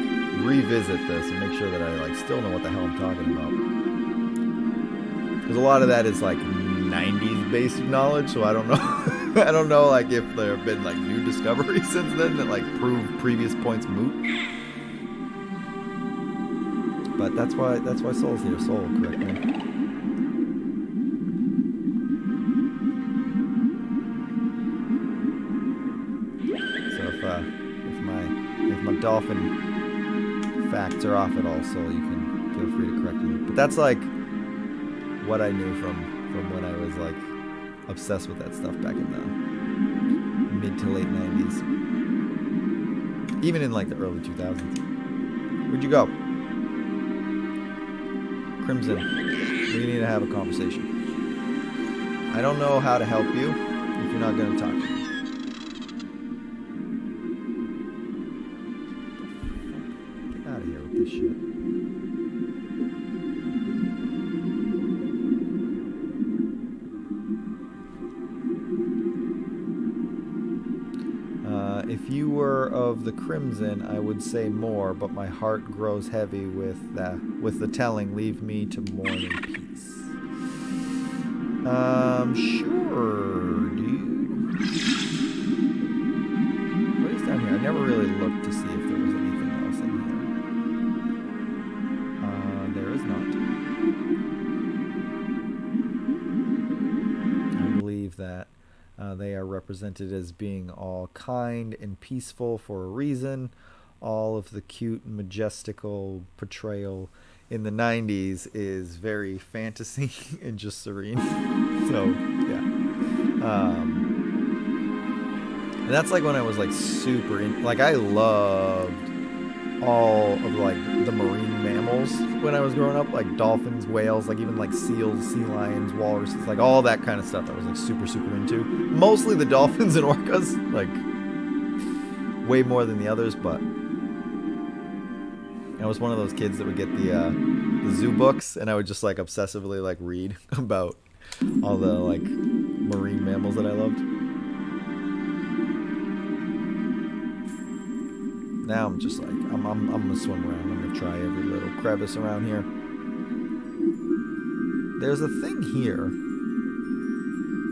revisit this and make sure that I like still know what the hell I'm talking about. Because a lot of that is like 90s based knowledge, so I don't know. I don't know like if there have been like new discoveries since then that like prove previous points moot. But that's why Soul's here. Soul, correct me. So if my dolphin facts are off at all, Soul, you can feel free to correct me. But that's like what I knew from when I was like obsessed with that stuff back in the mid to late 90s. Even in like the early 2000s. Where'd you go? Crimson, we need to have a conversation. I don't know how to help you if you're not going to talk to me. Get out of here with this shit. If you were of the Crimson, I would say more, but my heart grows heavy with the telling. Leave me to mourn in peace. Sure, dude. What is down here? I never really looked to see if there was anything else in here. There is not. I believe that they are represented as being all kind and peaceful for a reason. All of the cute and majestical portrayal in the 90s is very fantasy and just serene. So, yeah. And that's like when I was like super like I loved all of like the marine mammals when I was growing up, like dolphins, whales, like even like seals, sea lions, walruses, like all that kind of stuff I was like super into. Mostly the dolphins and orcas, like way more than the others, but I was one of those kids that would get the zoo books, and I would just like obsessively like read about all the like marine mammals that I loved. Now I'm just like, I'm gonna swim around. I'm gonna try every little crevice around here. There's a thing here.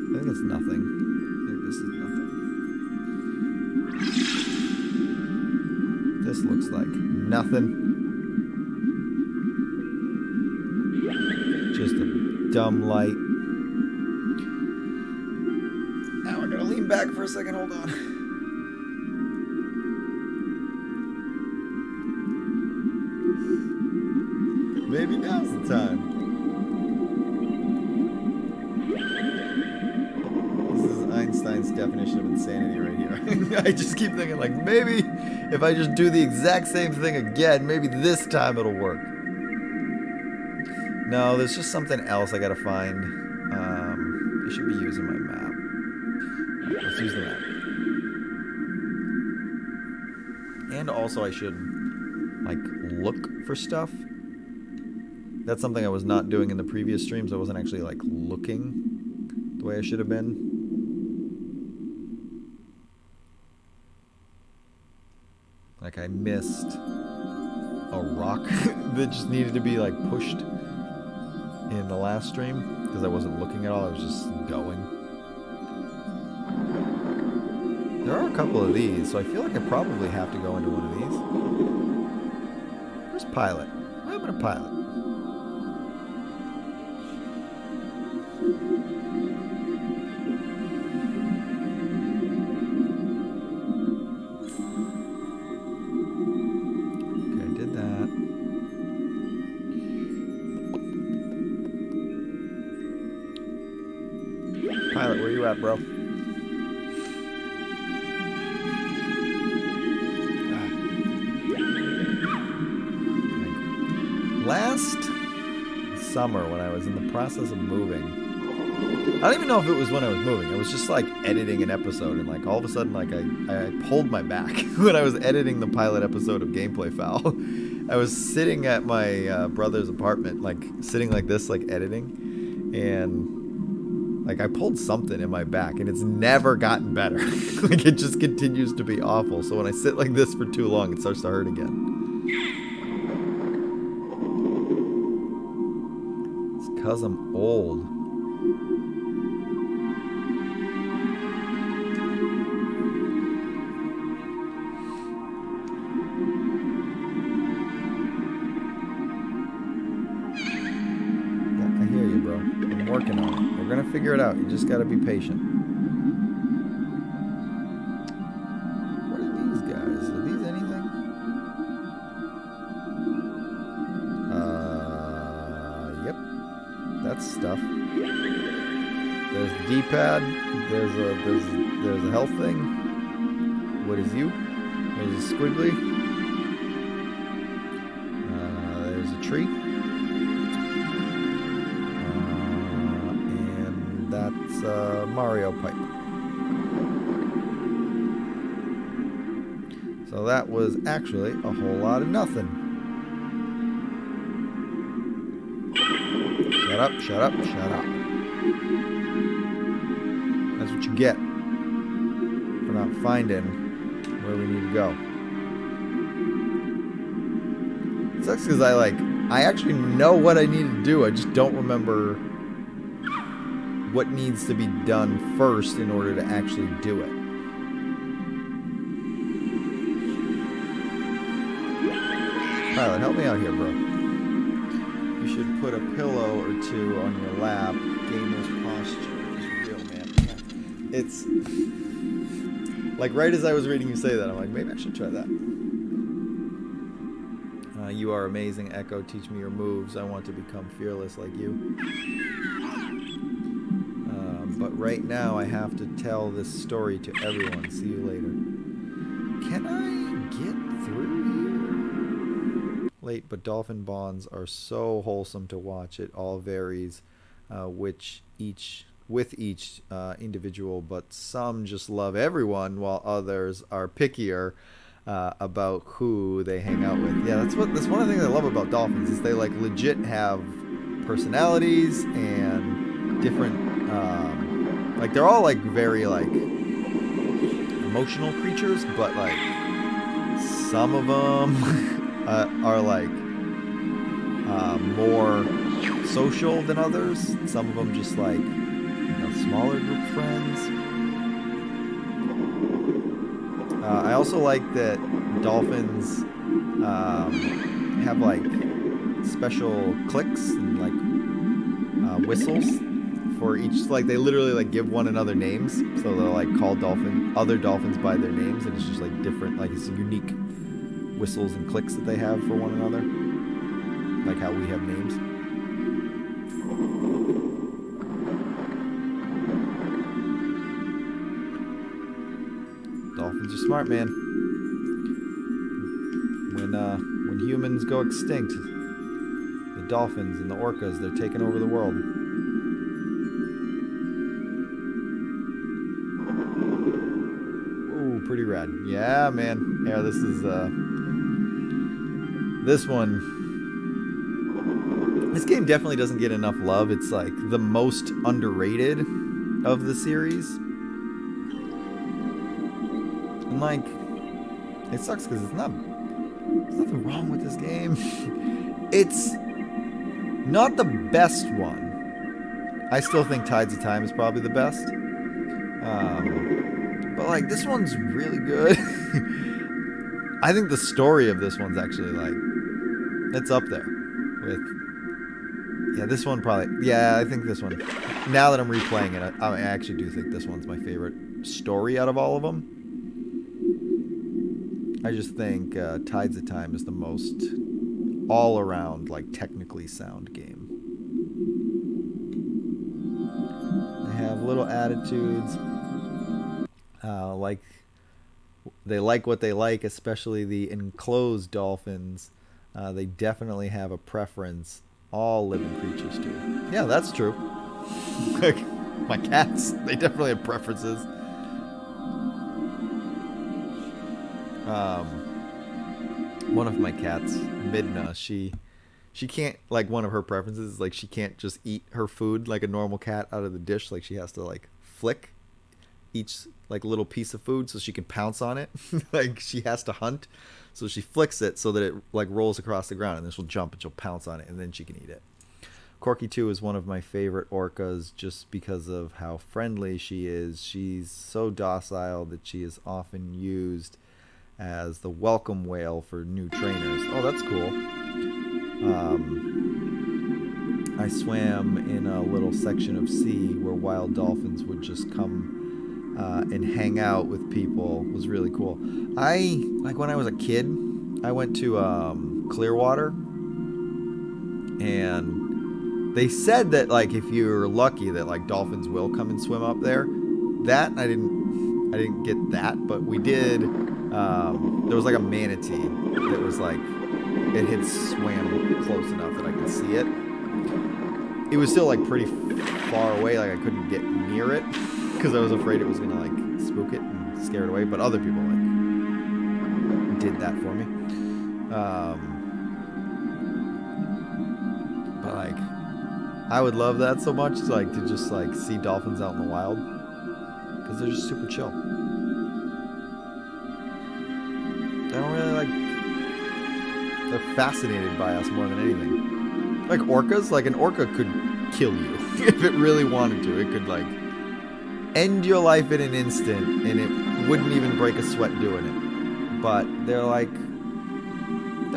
I think it's nothing. I think this is nothing. This looks like nothing. Just a dumb light. Now we're gonna lean back for a second. Hold on. Maybe now's the time. This is Einstein's definition of insanity right here. I just keep thinking like, maybe if I just do the exact same thing again, maybe this time it'll work. No, there's just something else I gotta find. I should be using my map. Right, let's use the map. And also I should like look for stuff. That's something I was not doing in the previous streams. I wasn't actually like looking the way I should have been. Like I missed a rock that just needed to be like pushed in the last stream because I wasn't looking at all. I was just going. There are a couple of these, so I feel like I probably have to go into one of these. Where's Pilot? What happened to Pilot? Pilot, where you at, bro? Last summer when I was in the process of moving, I don't even know if it was when I was moving. I was just like editing an episode, and like all of a sudden like I pulled my back when I was editing the pilot episode of Gameplay Fowl. I was sitting at my brother's apartment, like sitting like this, like editing, and like I pulled something in my back and it's never gotten better. Like it just continues to be awful. So when I sit like this for too long, it starts to hurt again. It's 'cause I'm old. working on it. We're gonna figure it out. You just gotta be patient. What are these guys? Are these anything? Yep. That's stuff. There's the D-pad. There's a health thing. What is you? There's a squiggly. There's a tree. And that's a Mario pipe. So that was actually a whole lot of nothing. Shut up, shut up, shut up. That's what you get for not finding where we need to go. It sucks because I actually know what I need to do. I just don't remember what needs to be done first in order to actually do it. Pilot, help me out here, bro. You should put a pillow or two on your lap. Gamer's posture is real, man. It's like right as I was reading you say that, I'm like, maybe I should try that. You are amazing, Ecco. Teach me your moves. I want to become fearless like you. But right now, I have to tell this story to everyone. See you later. Can I get through here? Late, but dolphin bonds are so wholesome to watch. It all varies, with each individual, but some just love everyone, while others are pickier about who they hang out with. Yeah, that's one of the things I love about dolphins is they like legit have personalities and different like they're all like very like emotional creatures, but like some of them are like more social than others. Some of them just like smaller group friends. I also like that dolphins have like special clicks and like whistles for each. Like they literally like give one another names, so they'll like call other dolphins by their names, and it's just like different. Like it's unique whistles and clicks that they have for one another, like how we have names. Dolphins are smart, man. When humans go extinct, the dolphins and the orcas, they're taking over the world. Ooh, pretty rad. Yeah, man. Yeah, this is this one. This game definitely doesn't get enough love. It's like the most underrated of the series. And like, it sucks because there's nothing wrong with this game. It's not the best one. I still think Tides of Time is probably the best. But like, this one's really good. I think the story of this one's actually like, it's up there with, yeah, this one probably, yeah, I think this one, now that I'm replaying it, I actually do think this one's my favorite story out of all of them. I just think Tides of Time is the most all-around, like, technically sound game. They have little attitudes. Like, they like what they like, especially the enclosed dolphins. They definitely have a preference. All living creatures do. Yeah, that's true. Like, my cats, they definitely have preferences. One of my cats, Midna, she can't, like, one of her preferences is like she can't just eat her food like a normal cat out of the dish. Like she has to like flick each like little piece of food so she can pounce on it. Like she has to hunt, so she flicks it so that it like rolls across the ground, and then she'll jump and she'll pounce on it, and then she can eat it. Corky 2 is one of my favorite orcas just because of how friendly she is. She's so docile that she is often used as the welcome whale for new trainers. Oh, that's cool. I swam in a little section of sea where wild dolphins would just come and hang out with people. It was really cool. When I was a kid, I went to Clearwater, and they said that like if you're lucky that like dolphins will come and swim up there. That I didn't get that, but we did. There was like a manatee that was like it had swam close enough that I could see it. It was still like pretty far away, like I couldn't get near it because I was afraid it was gonna like spook it and scare it away. But other people like did that for me. But like I would love that so much, like to just like see dolphins out in the wild because they're just super chill. I don't really like. They're fascinated by us more than anything. Like orcas, like an orca could kill you if it really wanted to. It could like end your life in an instant and it wouldn't even break a sweat doing it. But they're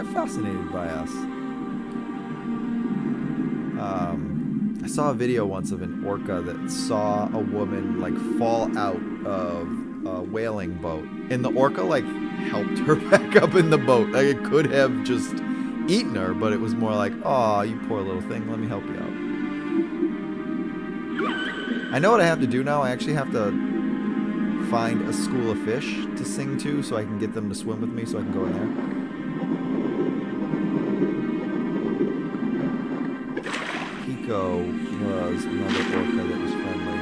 fascinated by us. I saw a video once of an orca that saw a woman like fall out of a whaling boat, and the orca like helped her back up in the boat. Like it could have just eaten her, but it was more like, "Oh, you poor little thing, let me help you out." I know what I have to do now. I actually have to find a school of fish to sing to so I can get them to swim with me so I can go in there. Ecco was another orca that was friendly.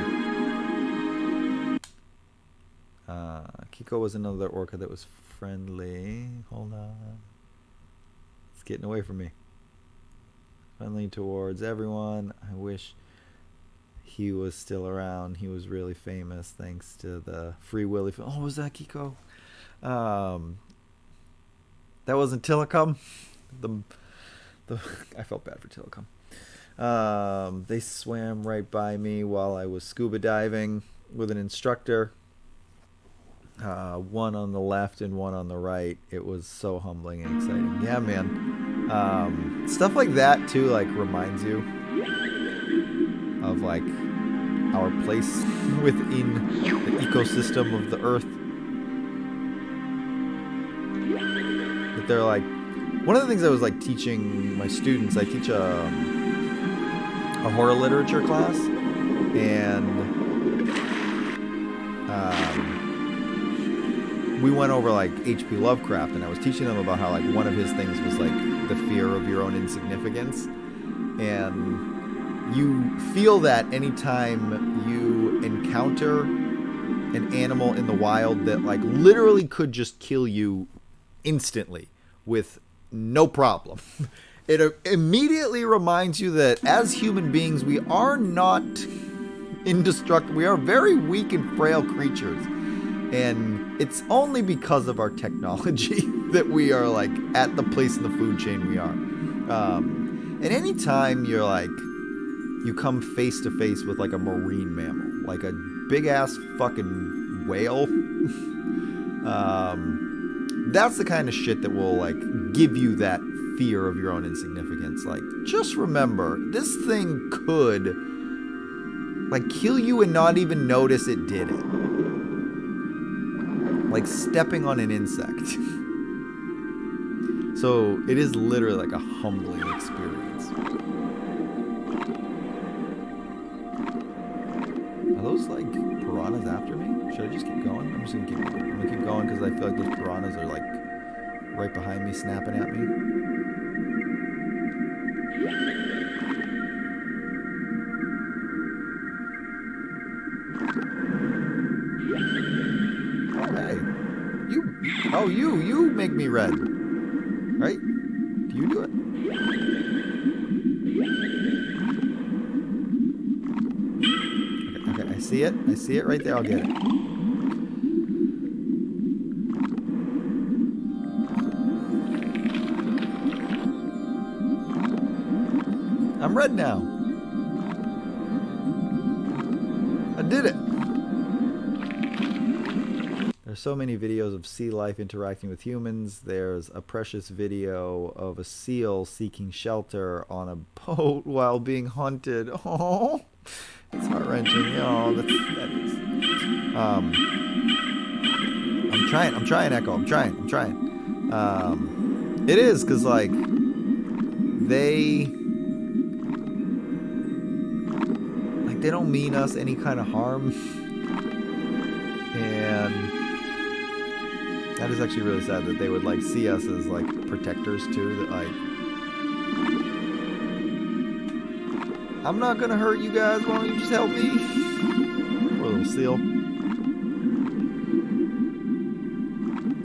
Kiko was another orca that was friendly. Hold on. It's getting away from me. Friendly towards everyone. I wish he was still around. He was really famous thanks to the Free Willy film. Oh, was that Kiko? That wasn't Tillicum. I felt bad for Tillicum. They swam right by me while I was scuba diving with an instructor. One on the left and one on the right. It was so humbling and exciting. Yeah, man. Stuff like that too, like reminds you of like our place within the ecosystem of the earth. That they're like one of the things I was like teaching my students. I teach a horror literature class, and we went over like H.P. Lovecraft, and I was teaching them about how like one of his things was like the fear of your own insignificance, and you feel that anytime you encounter an animal in the wild that like literally could just kill you instantly with no problem. It immediately reminds you that as human beings, we are not indestructible. We are very weak and frail creatures. And it's only because of our technology that we are like at the place in the food chain we are. And anytime you're like, you come face to face with like a marine mammal, like a big ass fucking whale, that's the kind of shit that will like give you that fear of your own insignificance. Like, just remember, this thing could like kill you and not even notice it did it. Like stepping on an insect. So it is literally like a humbling experience. Are those like piranhas after me? Should I just keep going? I'm just gonna keep going. I'm gonna keep going because I feel like those piranhas are like right behind me, snapping at me. Hey, you make me red, right? Do you do it? Okay, I see it. I see it right there. I'll get it. I'm red now. I did it. There's so many videos of sea life interacting with humans. There's a precious video of a seal seeking shelter on a boat while being hunted. Oh, it's heart-wrenching. Oh, that is. I'm trying, Echo. I'm trying. It is, because, like, they don't mean us any kind of harm. And that is actually really sad that they would, like, see us as, like, protectors, too. That, like, I'm not gonna hurt you guys. Why don't you just help me? Poor little seal.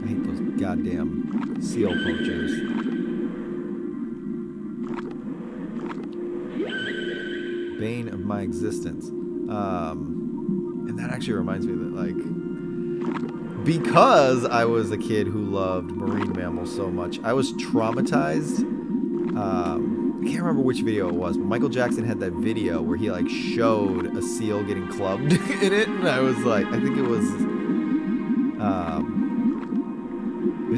I hate those goddamn seal poachers. Bane of my existence. And that actually reminds me that, like, because I was a kid who loved marine mammals so much, I was traumatized. I can't remember which video it was, but Michael Jackson had that video where he, like, showed a seal getting clubbed in it, and I was like, I think it was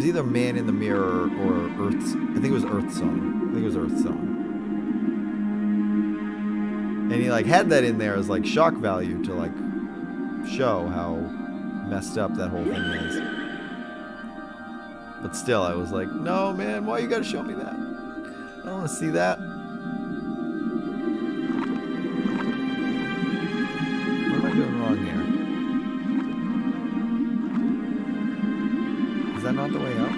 either Man in the Mirror or Earth's. I think it was Earth Song. And he, like, had that in there as, like, shock value to, like, show how messed up that whole thing is. But still, I was like, no, man, why you gotta show me that? I don't want to see that. What am I doing wrong here? Is that not the way up?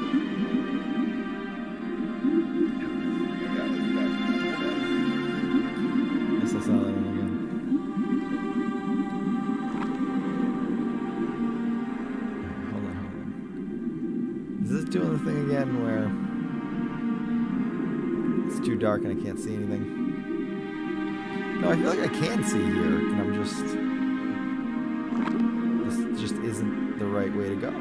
Guess I saw that one again. Hold on. Is this doing the thing again where it's too dark and I can't see anything? No, I feel like I can see here, and I'm just... This just isn't the right way to go.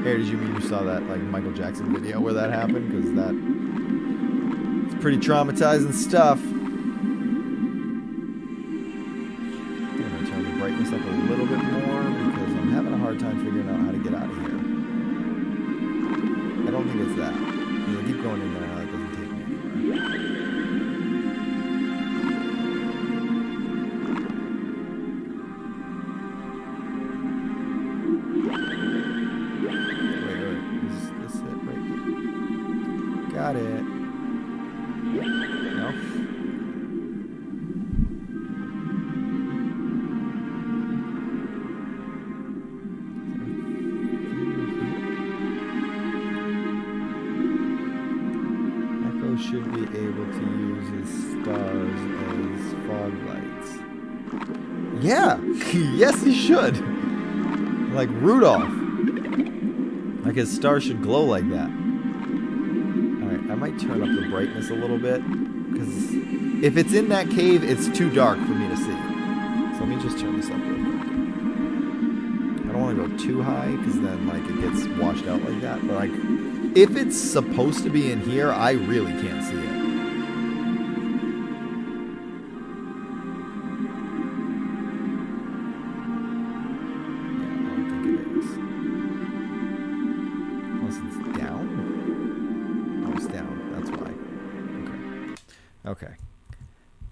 Hey, did you mean you saw that, like, Michael Jackson video where that happened? Because it's pretty traumatizing stuff. I'm going to turn the brightness up a little bit more because I'm having a hard time figuring out how to get out of here. I don't think it's that. Because I keep going in there and it doesn't take me anywhere. Got it. No. Ecco should be able to use his stars as fog lights. Yeah! Yes, he should! Like Rudolph. Like his stars should glow like that. I might turn up the brightness a little bit, because if it's in that cave, it's too dark for me to see. So let me just turn this up real quick. I don't want to go too high, because then, like, it gets washed out like that. But, like, if it's supposed to be in here, I really can't see it. Yeah, I don't think it is. Unless it's down? Down. That's why. Okay.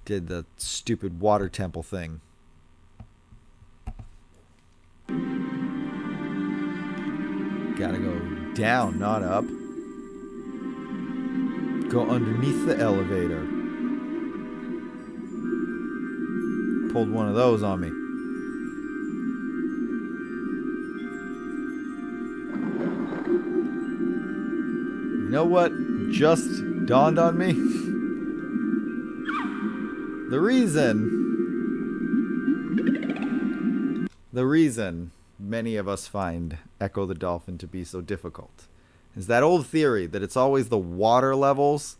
Did the stupid water temple thing. Gotta go down, not up. Go underneath the elevator. Pulled one of those on me. You know what just dawned on me? The reason many of us find Ecco the Dolphin to be so difficult is that old theory that it's always the water levels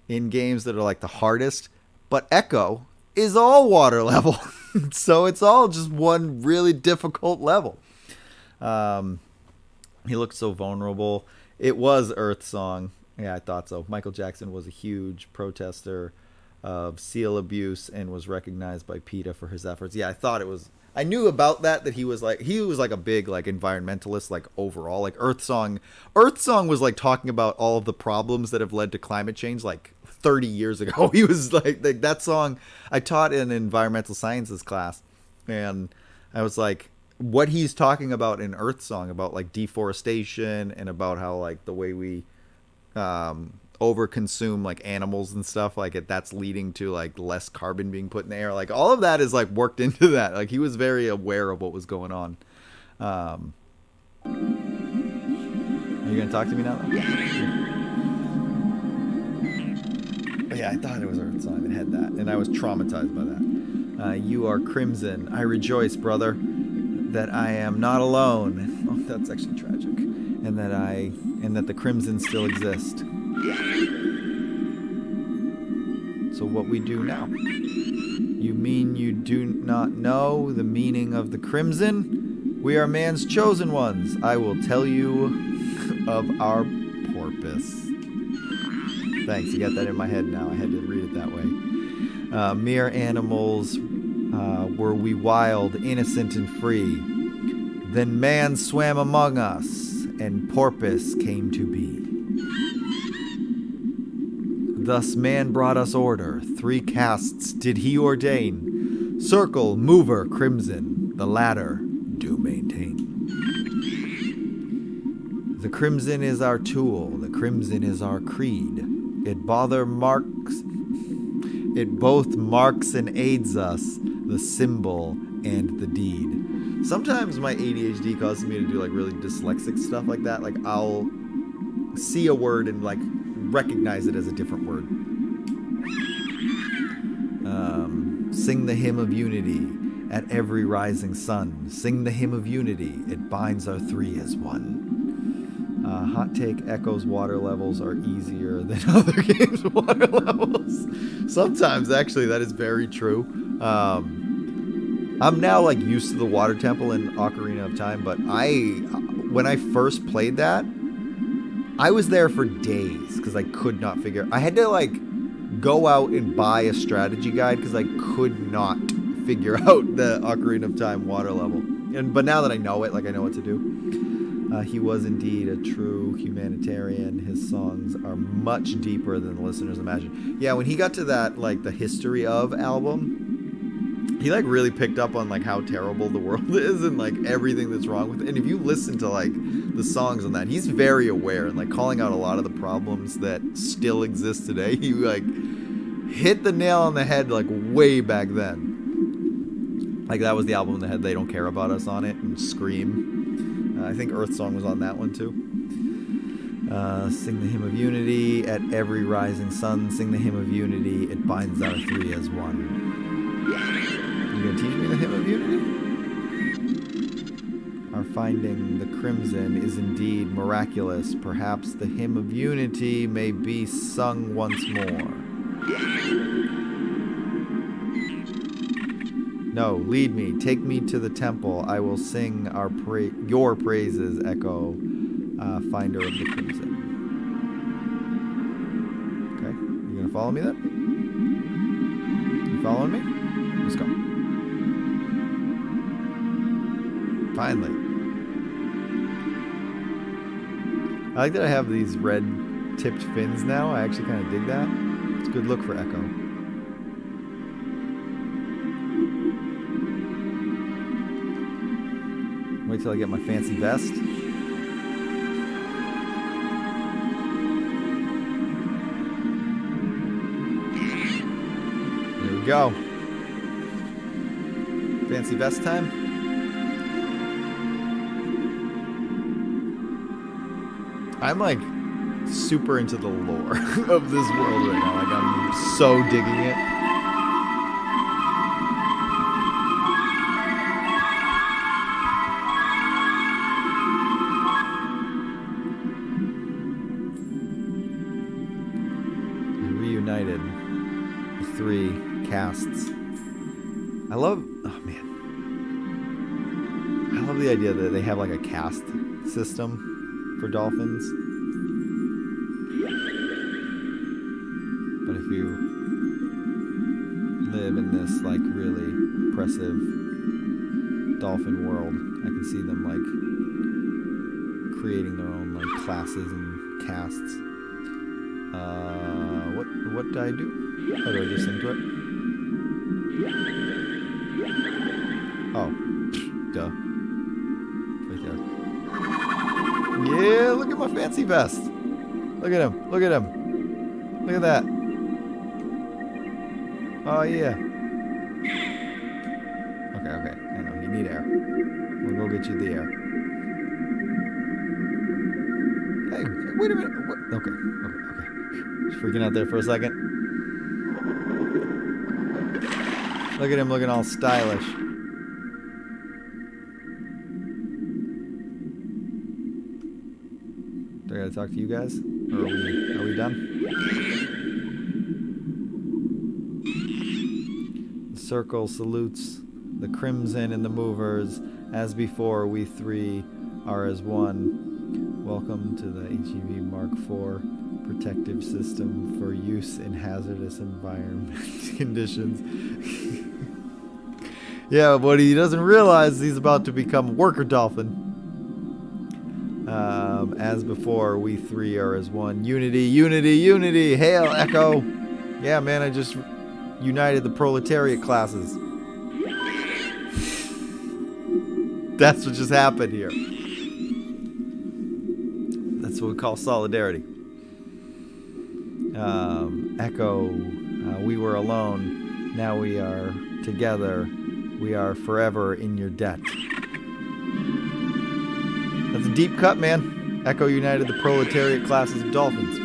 in games that are, like, the hardest, but Ecco is all water level. So it's all just one really difficult level. He looked so vulnerable. It was Earth Song. Yeah, I thought so. Michael Jackson was a huge protester of seal abuse and was recognized by PETA for his efforts. Yeah, I thought it was. I knew about that he was like a big like environmentalist like overall. Like Earth Song was like talking about all of the problems that have led to climate change like 30 years ago. He was like that song. I taught in environmental sciences class, and I was like, what he's talking about in Earth Song about like deforestation and about how like the way we overconsume like animals and stuff like it, that's leading to like less carbon being put in the air. Like all of that is like worked into that. Like he was very aware of what was going on. Are you gonna talk to me now though? Yeah, I thought it was Earth Song that had that, and I was traumatized by that. You are crimson. I rejoice, brother, that I am not alone. Oh, that's actually tragic. And that the crimson still exist. So what we do now? You mean you do not know the meaning of the crimson? We are man's chosen ones. I will tell you of our porpoise. Thanks, you got that in my head now. I had to read it that way. Mere animals were we wild, innocent, and free. Then man swam among us, and porpoise came to be. Thus man brought us order, 3 castes did he ordain. Circle, mover, crimson, the latter do maintain. The crimson is our tool, the crimson is our creed. It both marks and aids us, the symbol and the deed. Sometimes my ADHD causes me to do like really dyslexic stuff like that. Like I'll see a word and like recognize it as a different word. Sing the hymn of unity at every rising sun. Sing the hymn of unity, it binds our 3 as one. Hot take, Echo's water levels are easier than other games' water levels. Sometimes, actually, that is very true. I'm now like used to the water temple in Ocarina of Time, but when I first played that, I was there for days because I could not figure. I had to like go out and buy a strategy guide because I could not figure out the Ocarina of Time water level. But now that I know it, like I know what to do. He was indeed a true humanitarian. His songs are much deeper than the listeners imagine. Yeah, when he got to that, like, the history of album, he, like, really picked up on, like, how terrible the world is and, like, everything that's wrong with it. And if you listen to, like, the songs on that, he's very aware and, like, calling out a lot of the problems that still exist today. He, like, hit the nail on the head, like, way back then. Like, that was the album that had They Don't Care About Us on it and Scream. I think Earth Song was on that one too. Sing the hymn of unity at every rising sun. Sing the hymn of unity. It binds our 3 as one. You gonna teach me the hymn of unity? Our finding the crimson is indeed miraculous. Perhaps the hymn of unity may be sung once more. No, lead me, take me to the temple. I will sing your praises, Echo, finder of the crimson. Okay, you gonna follow me then? You following me? Let's go. Finally. I like that I have these red tipped fins now. I actually kind of dig that. It's a good look for Echo. Wait till I get my fancy vest. There we go. Fancy vest time. I'm like super into the lore of this world right now. Like I'm so digging it. Reunited, the 3 casts. I love the idea that they have like a caste system for dolphins. But if you like really oppressive dolphin world. I can see them like creating their own like classes and castes. What did I do? How do I just into it? Oh, duh. Right there. Yeah, look at my fancy vest. Look at him. Look at him. Look at that. Oh, yeah. Okay. I know. You need air. We'll go get you the air. Hey, wait a minute. Okay. Just freaking out there for a second. Look at him looking all stylish. Do I gotta talk to you guys? Or are we done? The circle salutes the crimson and the movers. As before, we three are as one. Welcome to the HEV Mark IV protective system for use in hazardous environment conditions. Yeah, what he doesn't realize is he's about to become worker dolphin. As before, we three are as one. Unity. Hail, Ecco. Yeah, man, I just united the proletariat classes. That's what just happened here. That's what we call solidarity. Ecco, we were alone. Now we are together. We are forever in your debt. That's a deep cut, man. Ecco united the proletariat classes of dolphins.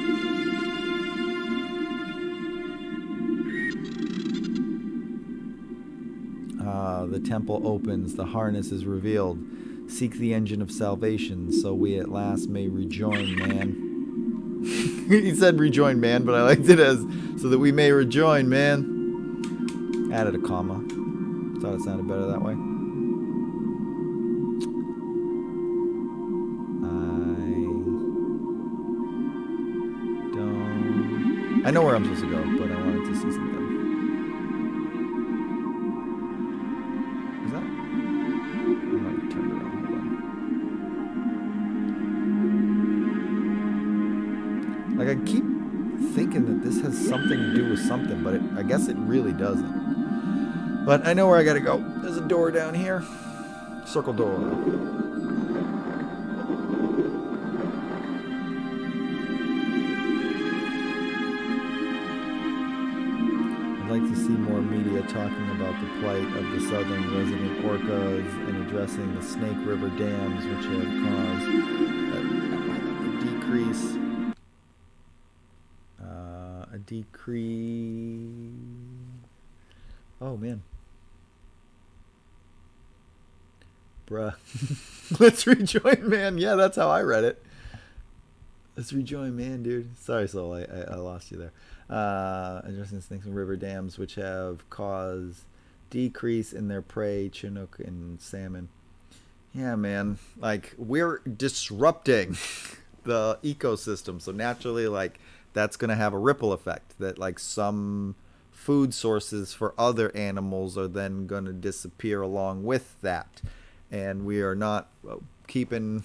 The temple opens. The harness is revealed. Seek the engine of salvation, so we at last may rejoin, man. He said rejoin, man, but I liked it as so that we may rejoin, man. Added a comma. Thought it sounded better that way. I know where I'm supposed to go, but I wanted to see something. Is that? I might turn it around. Hold on. Like, I keep thinking that this has something to do with something, but I guess it really doesn't. But I know where I gotta go. There's a door down here. Circle door. I'd like to see more media talking about the plight of the southern resident orcas and addressing the Snake River dams which have caused a decrease. Oh man. Bruh. Let's rejoin, man. Yeah, that's how I read it. Let's rejoin, man, dude. Sorry, Soul, I lost you there. Addressing snakes and river dams, which have caused decrease in their prey, chinook and salmon. Yeah, man. Like, we're disrupting the ecosystem, so naturally, like, that's going to have a ripple effect. That, like, some food sources for other animals are then going to disappear along with that. And we are not keeping...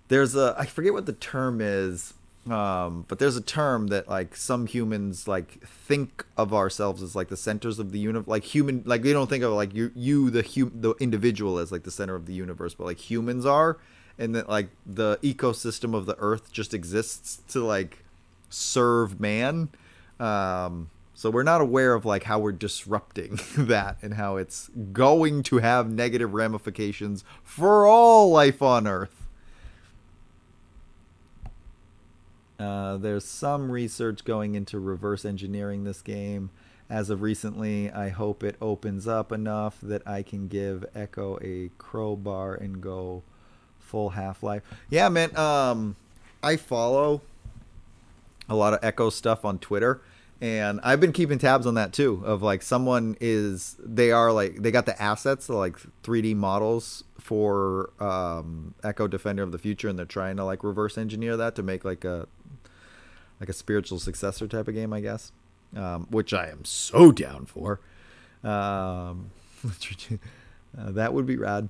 There's I forget what the term is, but there's a term that, like, some humans, like, think of ourselves as, like, the centers of the universe. Like, human... Like, we don't think of, like, the individual as, like, the center of the universe, but, like, humans are. And that, like, the ecosystem of the earth just exists to, like, serve man. So we're not aware of, like, how we're disrupting that and how it's going to have negative ramifications for all life on Earth. There's some research going into reverse engineering this game. As of recently, I hope it opens up enough that I can give Ecco a crowbar and go full Half-Life. Yeah, man. I follow a lot of Ecco stuff on Twitter. And I've been keeping tabs on that too, of like they got the assets, so like 3D models for Ecco Defender of the Future, and they're trying to like reverse engineer that to make like a spiritual successor type of game, I guess, which I am so down for. Um, that would be rad.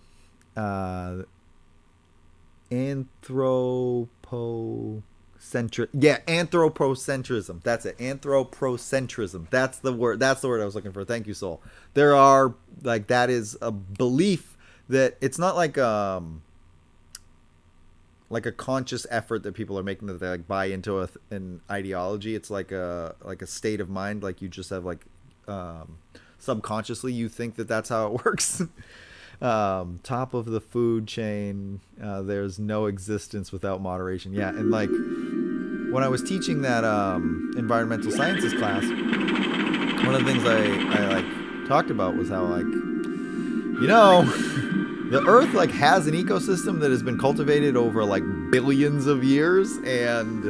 Anthropocentrism. That's it. Anthropocentrism. That's the word I was looking for. Thank you, Soul. There are, like, that is a belief that it's not like a conscious effort that people are making, that they like buy into an ideology. It's like a state of mind. Like, you just have like subconsciously you think that that's how it works. Top of the food chain, there's no existence without moderation. Yeah, and like when I was teaching that environmental sciences class, one of the things I like talked about was how, like, the Earth like has an ecosystem that has been cultivated over like billions of years, and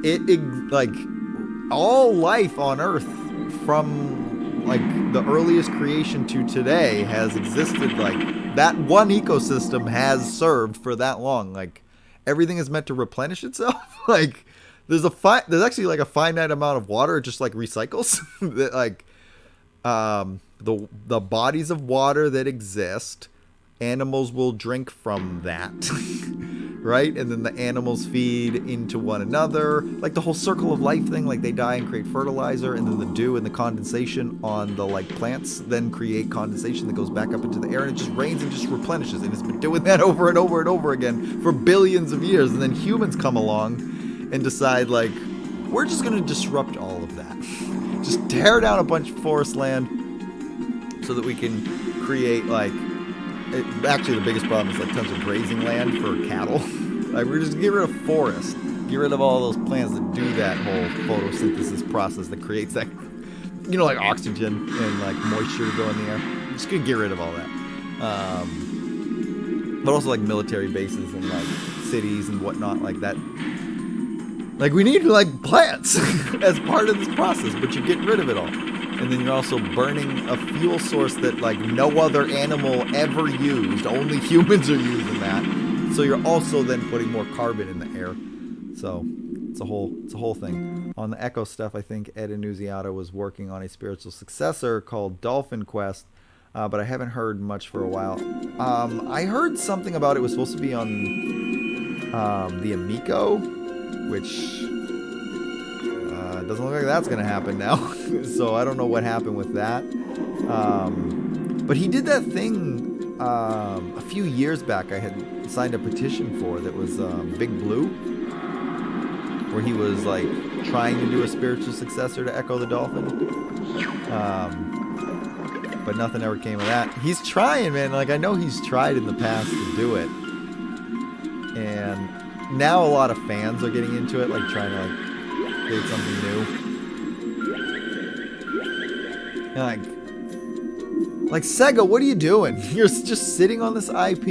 it like all life on Earth from like the earliest creation to today has existed. Like, that one ecosystem has served for that long. Like, everything is meant to replenish itself. Like, there's actually like a finite amount of water. It just like recycles. That like the bodies of water that exist, animals will drink from that. Right? And then the animals feed into one another. Like the whole circle of life thing, like they die and create fertilizer, and then the dew and the condensation on the like plants then create condensation that goes back up into the air, and it just rains and just replenishes. And it's been doing that over and over and over again for billions of years. And then humans come along and decide, like, we're just going to disrupt all of that. Just tear down a bunch of forest land so that we can create like... Actually, the biggest problem is like tons of grazing land for cattle. Like, we're just get rid of forest, get rid of all those plants that do that whole photosynthesis process that creates that, like oxygen and like moisture to go in the air. Just gonna get rid of all that. But also like military bases and like cities and whatnot like that. Like, we need like plants as part of this process, but you're getting rid of it all. And then you're also burning a fuel source that like no other animal ever used. Only humans are using that. So you're also then putting more carbon in the air. So it's a whole thing. On the Ecco stuff, I think Ed Annunziata was working on a spiritual successor called Dolphin Quest, but I haven't heard much for a while. I heard something about it was supposed to be on the Amico, which... doesn't look like that's going to happen now. So I don't know what happened with that. But he did that thing a few years back I had signed a petition for that was Big Blue, where he was like trying to do a spiritual successor to Ecco the Dolphin. But nothing ever came of that. He's trying, man. Like, I know he's tried in the past to do it. And now a lot of fans are getting into it, like trying to like create something new. And like Sega, what are you doing? You're just sitting on this IP?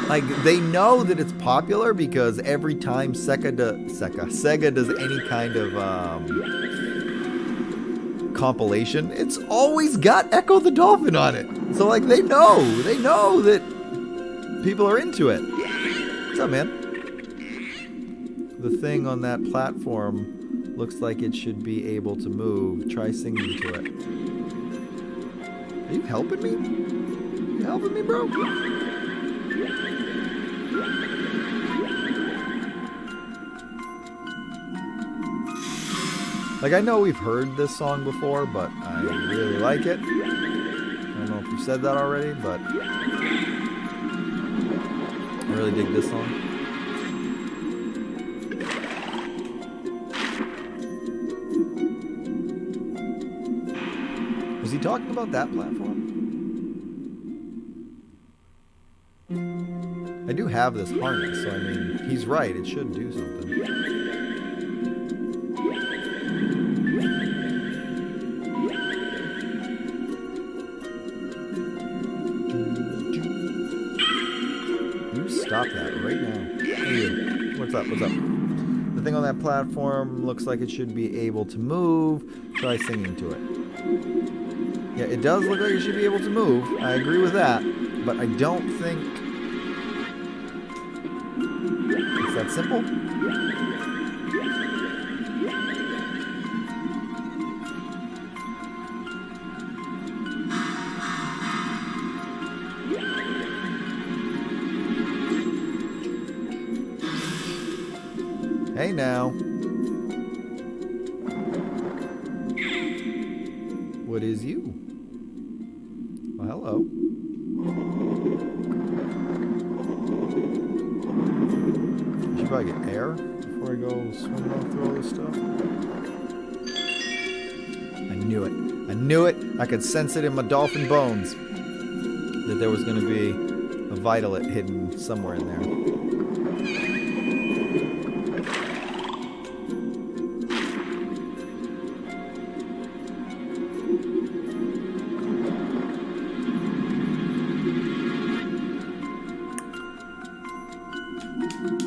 Like, they know that it's popular because every time Sega does any kind of compilation, it's always got Ecco the Dolphin on it. So like, they know that people are into it. What's up, man? The thing on that platform looks like it should be able to move. Try singing to it. Are you helping me? You helping me, bro? Like, I know we've heard this song before, but I really like it. I don't know if you said that already, but I really dig this song. Was he talking about that platform? I do have this harness, so I mean, he's right, it should do something. You stop that right now. Hey, what's up? The thing on that platform looks like it should be able to move. Try singing to it. Yeah, it does look like it should be able to move. I agree with that. But I don't think it's that simple. Hey now. What is you? Well, hello. I should probably get air before I go swimming off through all this stuff. I knew it. I knew it. I could sense it in my dolphin bones that there was going to be a Vitalit hidden somewhere in there.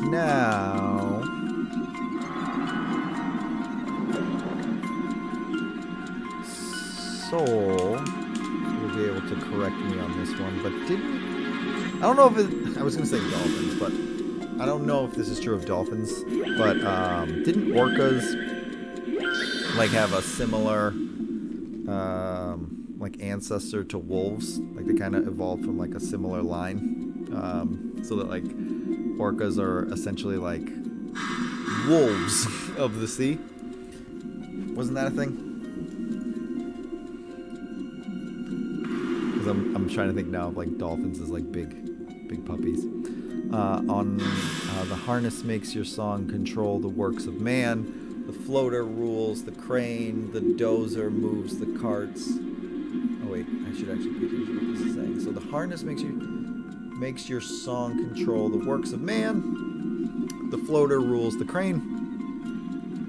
Now, Soul will be able to correct me on this one, but I don't know if it, I was going to say dolphins, but I don't know if this is true of dolphins, but didn't orcas like have a similar like ancestor to wolves? Like they kind of evolved from like a similar line, so that like orcas are essentially like wolves of the sea. Wasn't that a thing? Because I'm trying to think now of like dolphins as like big puppies. The harness makes your song control the works of man. The floater rules the crane. The dozer moves the carts. Oh wait, I should actually pay attention to what this is saying. So the harness makes your song control the works of man. The floater rules the crane.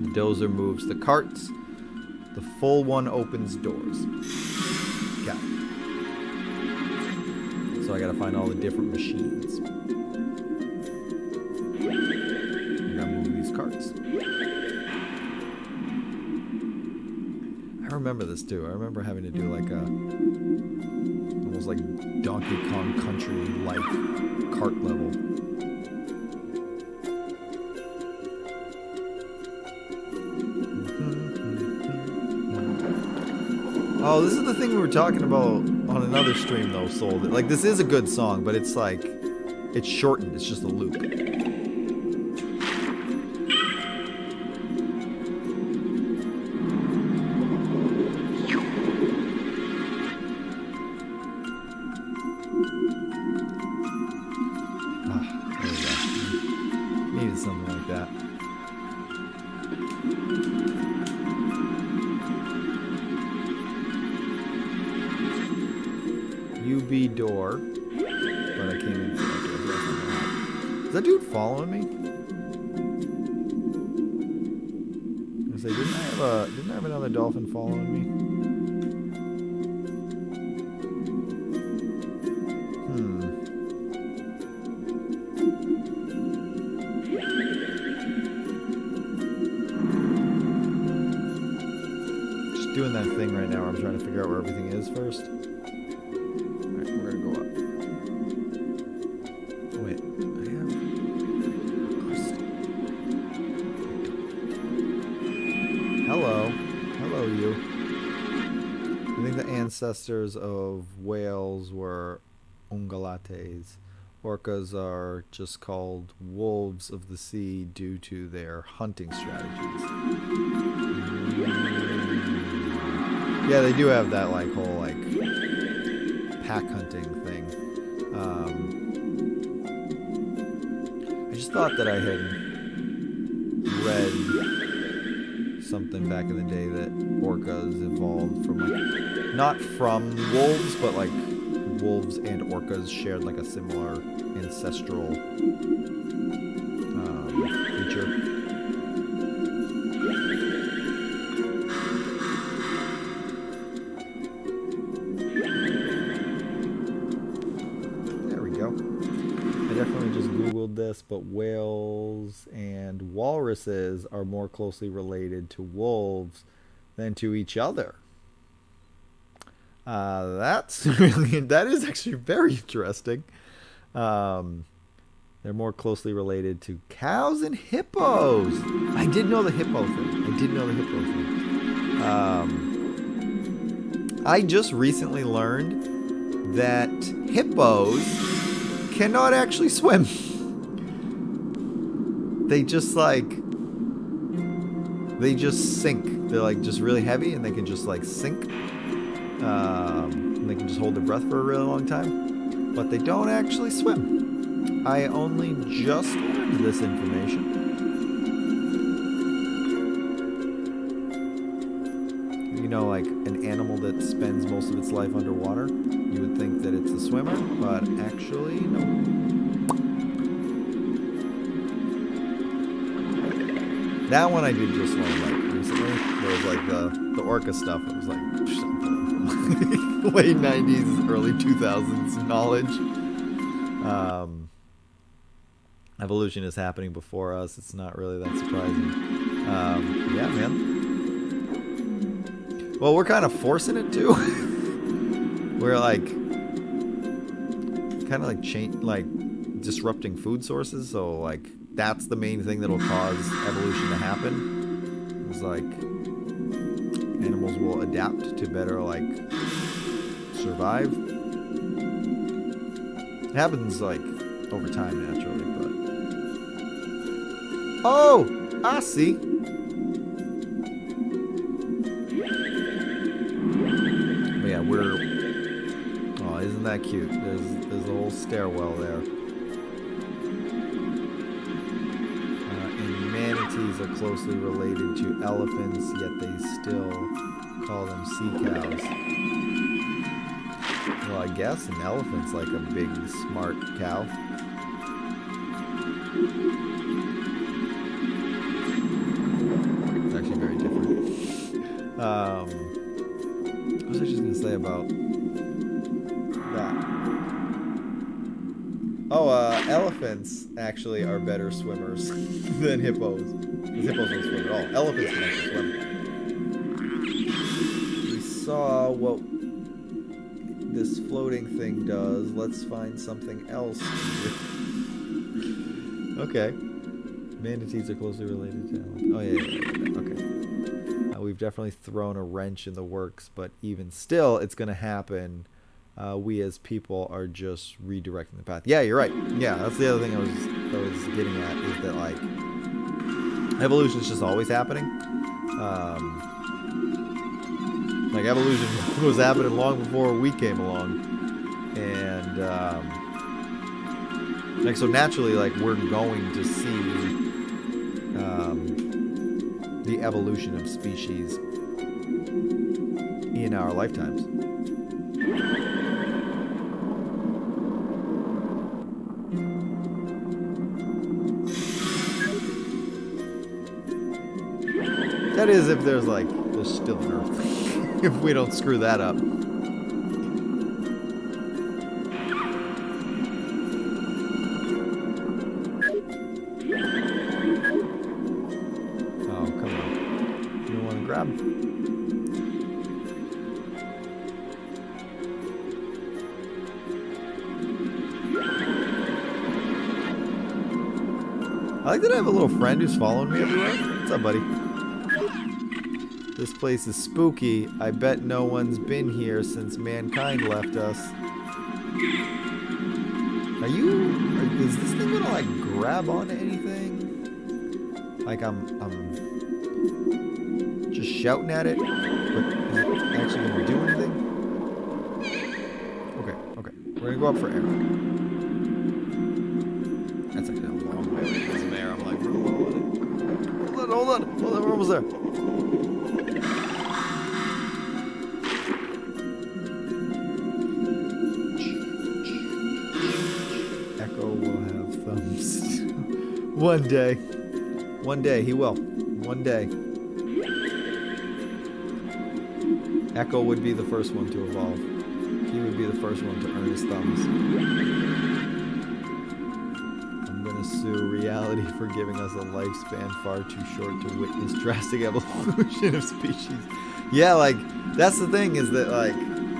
The dozer moves the carts. The full one opens doors. Got it. So I gotta find all the different machines. I gotta move these carts. I remember this too. I remember having to do like a almost like Donkey Kong Country like cart level. Oh, this is the thing we were talking about on another stream though, Soul. Like this is a good song, but it's like it's shortened. It's just a loop. Something like that. UB door, but I came in. Is that dude following me? I say, didn't I have another dolphin following me? Doing that thing right now where I'm trying to figure out where everything is first. Alright, we're gonna go up. Oh, wait, I have hello. Hello, you. I think the ancestors of whales were ungulates. Orcas are just called wolves of the sea due to their hunting strategies. Yeah, they do have that like whole like pack hunting thing. I just thought that I had read something back in the day that orcas evolved from like not from wolves, but like wolves and orcas shared like a similar ancestral feature. This, but whales and walruses are more closely related to wolves than to each other. That is actually very interesting. They're more closely related to cows and hippos. I did know the hippo thing. I just recently learned that hippos cannot actually swim. They just like they just sink. They're like just really heavy, and they can just like sink. And they can just hold their breath for a really long time, but they don't actually swim. I only just learned this information. You know, like an animal that spends most of its life underwater, you would think that it's a swimmer, but actually, no. That one I did just learn like recently. There was like the orca stuff. It was like late 90s, early 2000s knowledge. Evolution is happening before us. It's not really that surprising. Yeah, man. Well, we're kind of forcing it too. We're like kind of like disrupting food sources. So like that's the main thing that'll cause evolution to happen. It's like animals will adapt to better like survive. It happens like over time naturally, but oh, I see. But yeah, oh, isn't that cute? There's a whole stairwell there. And manatees are closely related to elephants, yet they still call them sea cows. Well, I guess an elephant's like a big, smart cow. It's actually very different. What was I just going to say about that? Oh, elephants actually are better swimmers than hippos. Because hippos don't swim at all. Elephants can actually swim. We saw what this floating thing does. Let's find something else. Okay. Manatees are closely related to elephants. Oh, yeah. Okay. We've definitely thrown a wrench in the works, but even still, it's going to happen. We as people are just redirecting the path. Yeah, you're right. Yeah, that's the other thing I was getting at, is that like evolution is just always happening. Like evolution was happening long before we came along, and like so naturally, like we're going to see the evolution of species in our lifetimes. That is, if there's still an Earth. If we don't screw that up. Oh, come on. You don't want to grab? I like that I have a little friend who's following me everywhere. What's up, buddy? This place is spooky. I bet no one's been here since mankind left us. Is this thing gonna like grab onto anything? Like I'm just shouting at it, but is it actually gonna do anything? Okay. We're gonna go up for air. That's actually a long way to get some air. I'm like, hold on, we're almost there. Ecco will have thumbs. One day he will. One day. Ecco would be the first one to evolve. He would be the first one to earn his thumbs. I'm gonna sue reality for giving us a lifespan far too short to witness drastic evolution of species. Yeah, like that's the thing, is that like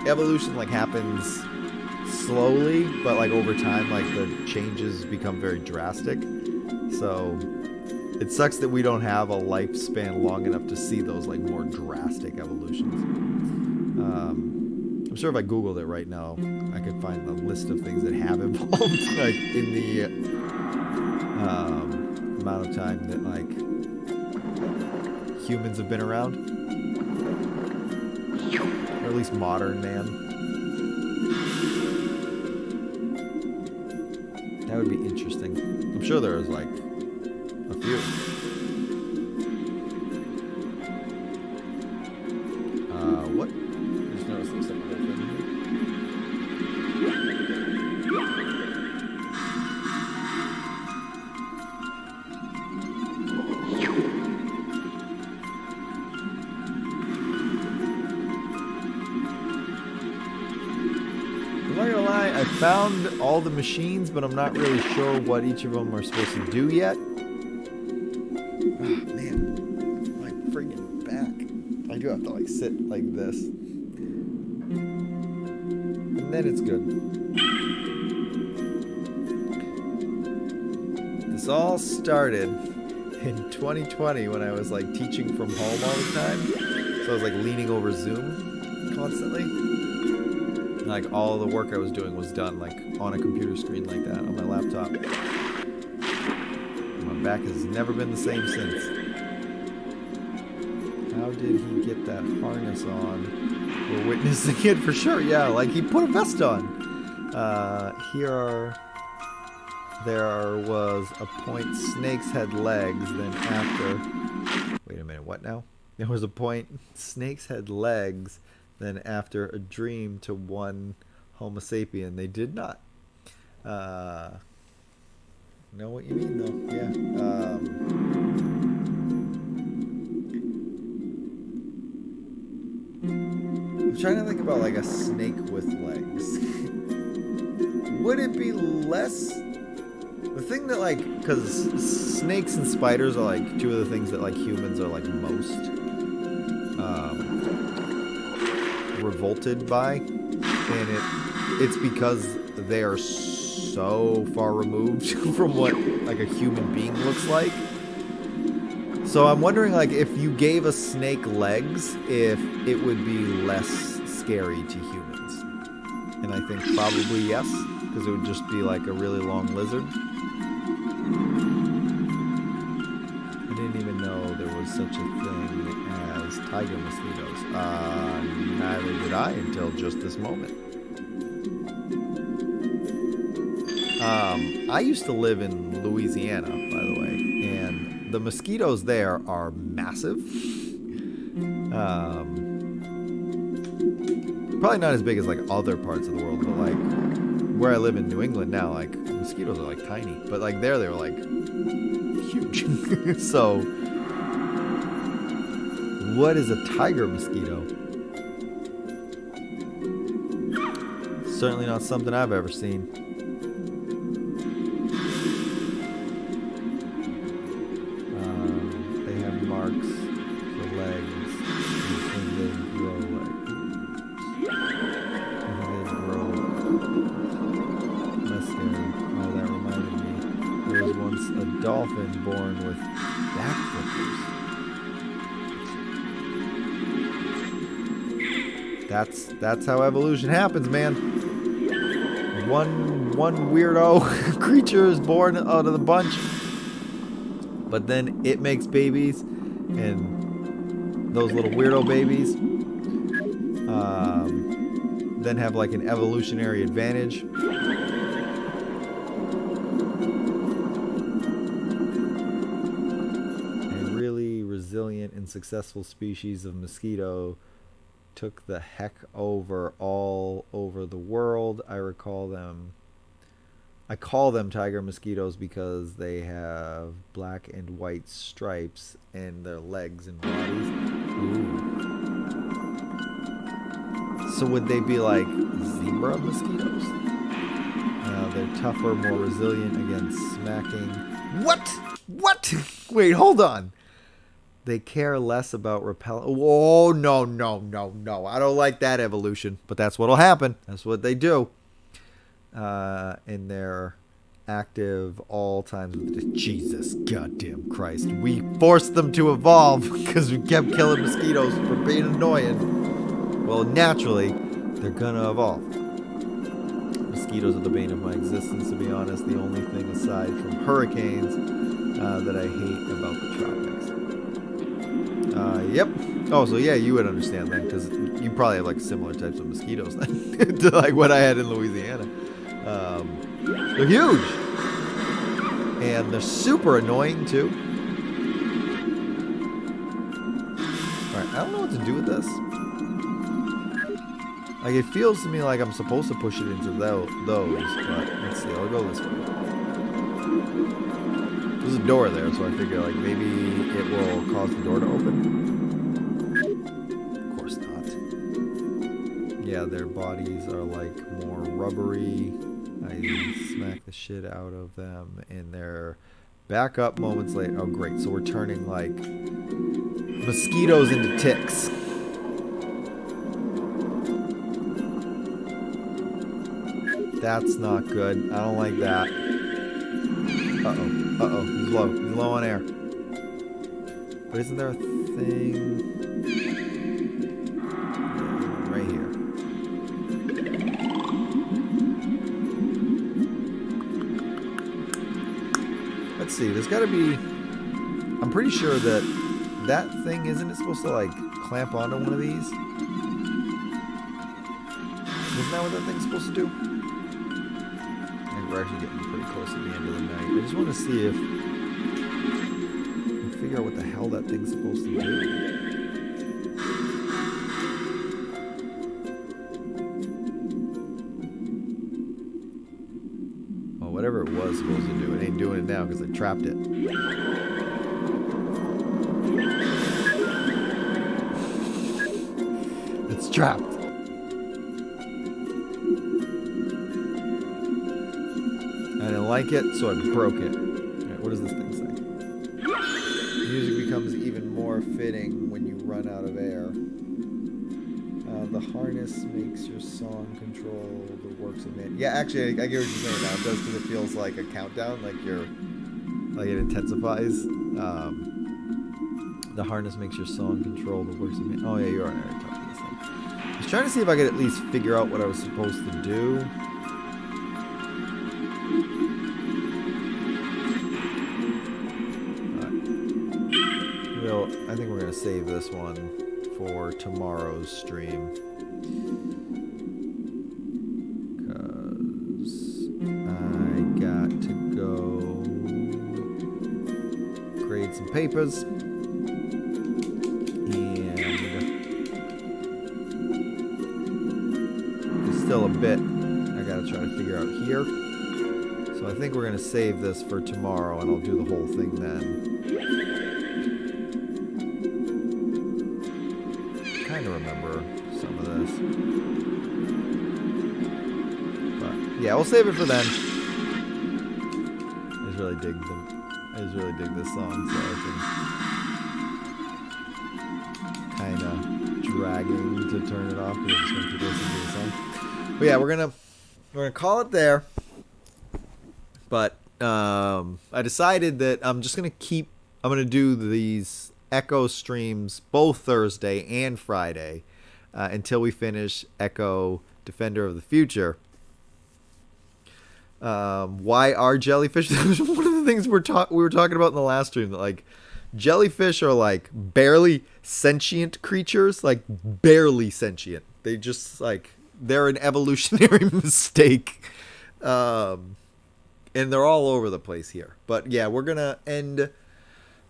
evolution like happens slowly, but like over time, like the changes become very drastic. So it sucks that we don't have a lifespan long enough to see those like more drastic evolutions. I'm sure if I Googled it right now, I could find a list of things that have evolved like in the amount of time that like humans have been around. Or at least modern man. That would be interesting. I'm sure there is like a few. What? Just noticed there's something open here. I'm not gonna lie, I found all the machines, but I'm not really sure what each of them are supposed to do yet. Oh, man, my friggin' back. I do have to like sit like this. And then it's good. This all started in 2020 when I was like teaching from home all the time. So I was like leaning over Zoom constantly. And, like all the work I was doing was done like on a computer screen like that on my laptop. My back has never been the same since. How did he get that harness on? We're witnessing it for sure. Yeah, like he put a vest on. There was a point snakes had legs, then after... Wait a minute, what now? There was a point snakes had legs, then after a dream to one Homo sapien. They did not. Know what you mean, though. Yeah. I'm trying to think about like a snake with legs. Would it be less... The thing that like, because snakes and spiders are like two of the things that like humans are like most revolted by, and it's because they are so far removed from what like a human being looks like. So I'm wondering like if you gave a snake legs, if it would be less scary to humans. And I think probably yes, because it would just be like a really long lizard. I didn't even know there was such a thing as tiger mosquitoes. Neither did I until just this moment. I used to live in Louisiana, by the way, and the mosquitoes there are massive. Probably not as big as like other parts of the world, but like where I live in New England now, like mosquitoes are like tiny, but like there they were like huge. So what is a tiger mosquito? Certainly not something I've ever seen. They have marks for legs when they grow like That's scary. Oh, that reminded me. There was once a dolphin born with back flippers. That's how evolution happens, man. One weirdo creature is born out of the bunch, but then it makes babies, and those little weirdo babies then have like an evolutionary advantage. A really resilient and successful species of mosquito took the heck over all over the world. I call them tiger mosquitoes because they have black and white stripes in their legs and bodies. Ooh. So would they be like zebra mosquitoes? They're tougher, more resilient against smacking. What? Wait, hold on. They care less about repel. Oh, no. I don't like that evolution, but that's what'll happen. That's what they do. And they're active all times. Jesus goddamn Christ. We forced them to evolve because we kept killing mosquitoes for being annoying. Well, naturally, they're gonna evolve. Mosquitoes are the bane of my existence, to be honest. The only thing aside from hurricanes that I hate about the tropics. Yep. Oh, so yeah, you would understand then, because you probably have like similar types of mosquitoes then to like what I had in Louisiana. They're huge, and they're super annoying too. All right, I don't know what to do with this. Like, it feels to me like I'm supposed to push it into those, but let's see. I'll go this way. There's a door there, so I figure like maybe it will cause the door to open. Of course not. Yeah, their bodies are like more rubbery. I smack the shit out of them, and they're back up moments later. Oh, great. So we're turning like mosquitoes into ticks. That's not good. I don't like that. Uh-oh. Uh-oh. He's low. He's low on air. But isn't there a thing? Right here. Let's see. There's got to be... I'm pretty sure that thing, isn't it supposed to, like, clamp onto one of these? Isn't that what that thing's supposed to do? We're actually getting pretty close to the end of the night. I just want to see if I can figure out what the hell that thing's supposed to do. Well, whatever it was supposed to do, it ain't doing it now because I trapped it. It's trapped. I didn't like it, so I broke it. Right, what does this thing say? Music becomes even more fitting when you run out of air. The harness makes your song control the works of man. Yeah, actually, I get what you're saying now. It does, because it feels like a countdown, like it intensifies. The harness makes your song control the works of man. Oh yeah, you're right. I already talked to this thing. I was trying to see if I could at least figure out what I was supposed to do. I think we're going to save this one for tomorrow's stream. Because I got to go grade some papers. And there's still a bit I got to try to figure out here. So I think we're going to save this for tomorrow, and I'll do the whole thing then. Remember some of this, but yeah, we'll save it for then. I just really dig this song, so I can kind of dragging to turn it off because I just want to listen to the song. But yeah, we're gonna call it there. But I decided that I'm gonna do these Ecco streams both Thursday and Friday until we finish Ecco Defender of the Future. Why are jellyfish? That was one of the things we were talking about in the last stream, that like jellyfish are like barely sentient creatures, like barely sentient. They just like, they're an evolutionary mistake. And they're all over the place here. But yeah, we're gonna end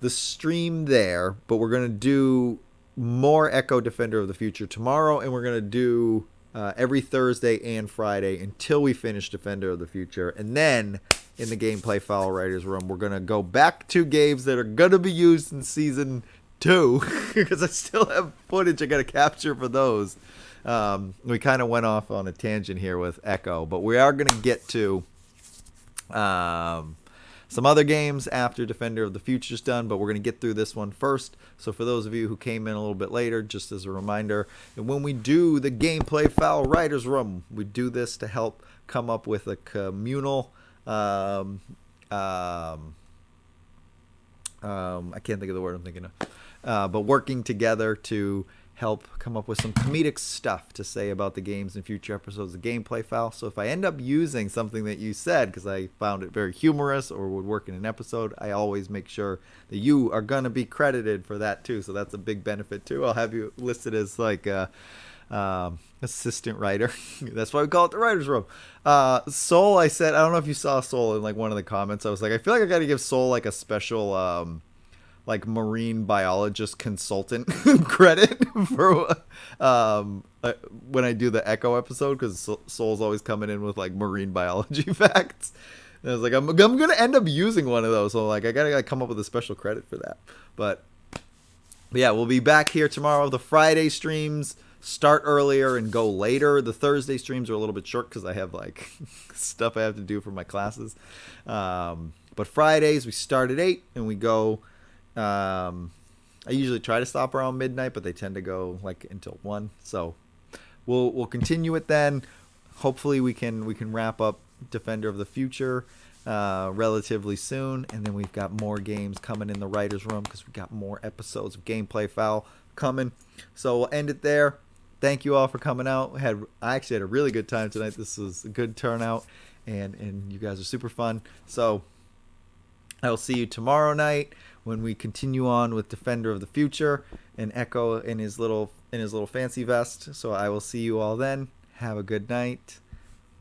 the stream there, but we're going to do more Ecco Defender of the Future tomorrow, and we're going to do every Thursday and Friday until we finish Defender of the Future. And then in the Gameplay Fowl Writers Room, we're going to go back to games that are going to be used in Season 2, because I still have footage I got to capture for those. We kind of went off on a tangent here with Ecco, but we are going to get to some other games after Defender of the Future's done, but we're going to get through this one first. So for those of you who came in a little bit later, just as a reminder, and when we do the Gameplay Fowl Writers Room, we do this to help come up with a communal, I can't think of the word I'm thinking of, but working together to help come up with some comedic stuff to say about the games in future episodes of Gameplay Fowl. So if I end up using something that you said, because I found it very humorous or would work in an episode, I always make sure that you are going to be credited for that too. So that's a big benefit too. I'll have you listed as like assistant writer. That's why we call it the writer's room. Soul, I said, I don't know if you saw Soul in like one of the comments. I was like, I feel like I got to give Soul like a special like marine biologist consultant credit for when I do the Ecco episode, because Soul's always coming in with like marine biology facts. And I was like, I'm gonna end up using one of those, so like I gotta come up with a special credit for that. But yeah, we'll be back here tomorrow. The Friday streams start earlier and go later. The Thursday streams are a little bit short because I have like stuff I have to do for my classes. But Fridays we start at 8 and we go. I usually try to stop around midnight, but they tend to go like until 1. So we'll continue it then. Hopefully we can wrap up Defender of the Future relatively soon, and then we've got more games coming in the writer's room because we've got more episodes of Gameplay Fowl coming. So we'll end it there. Thank you all for coming out. I actually had a really good time tonight. This was a good turnout, and you guys are super fun. So I will see you tomorrow night when we continue on with Defender of the Future and Ecco in his little fancy vest. So I will see you all then. Have a good night.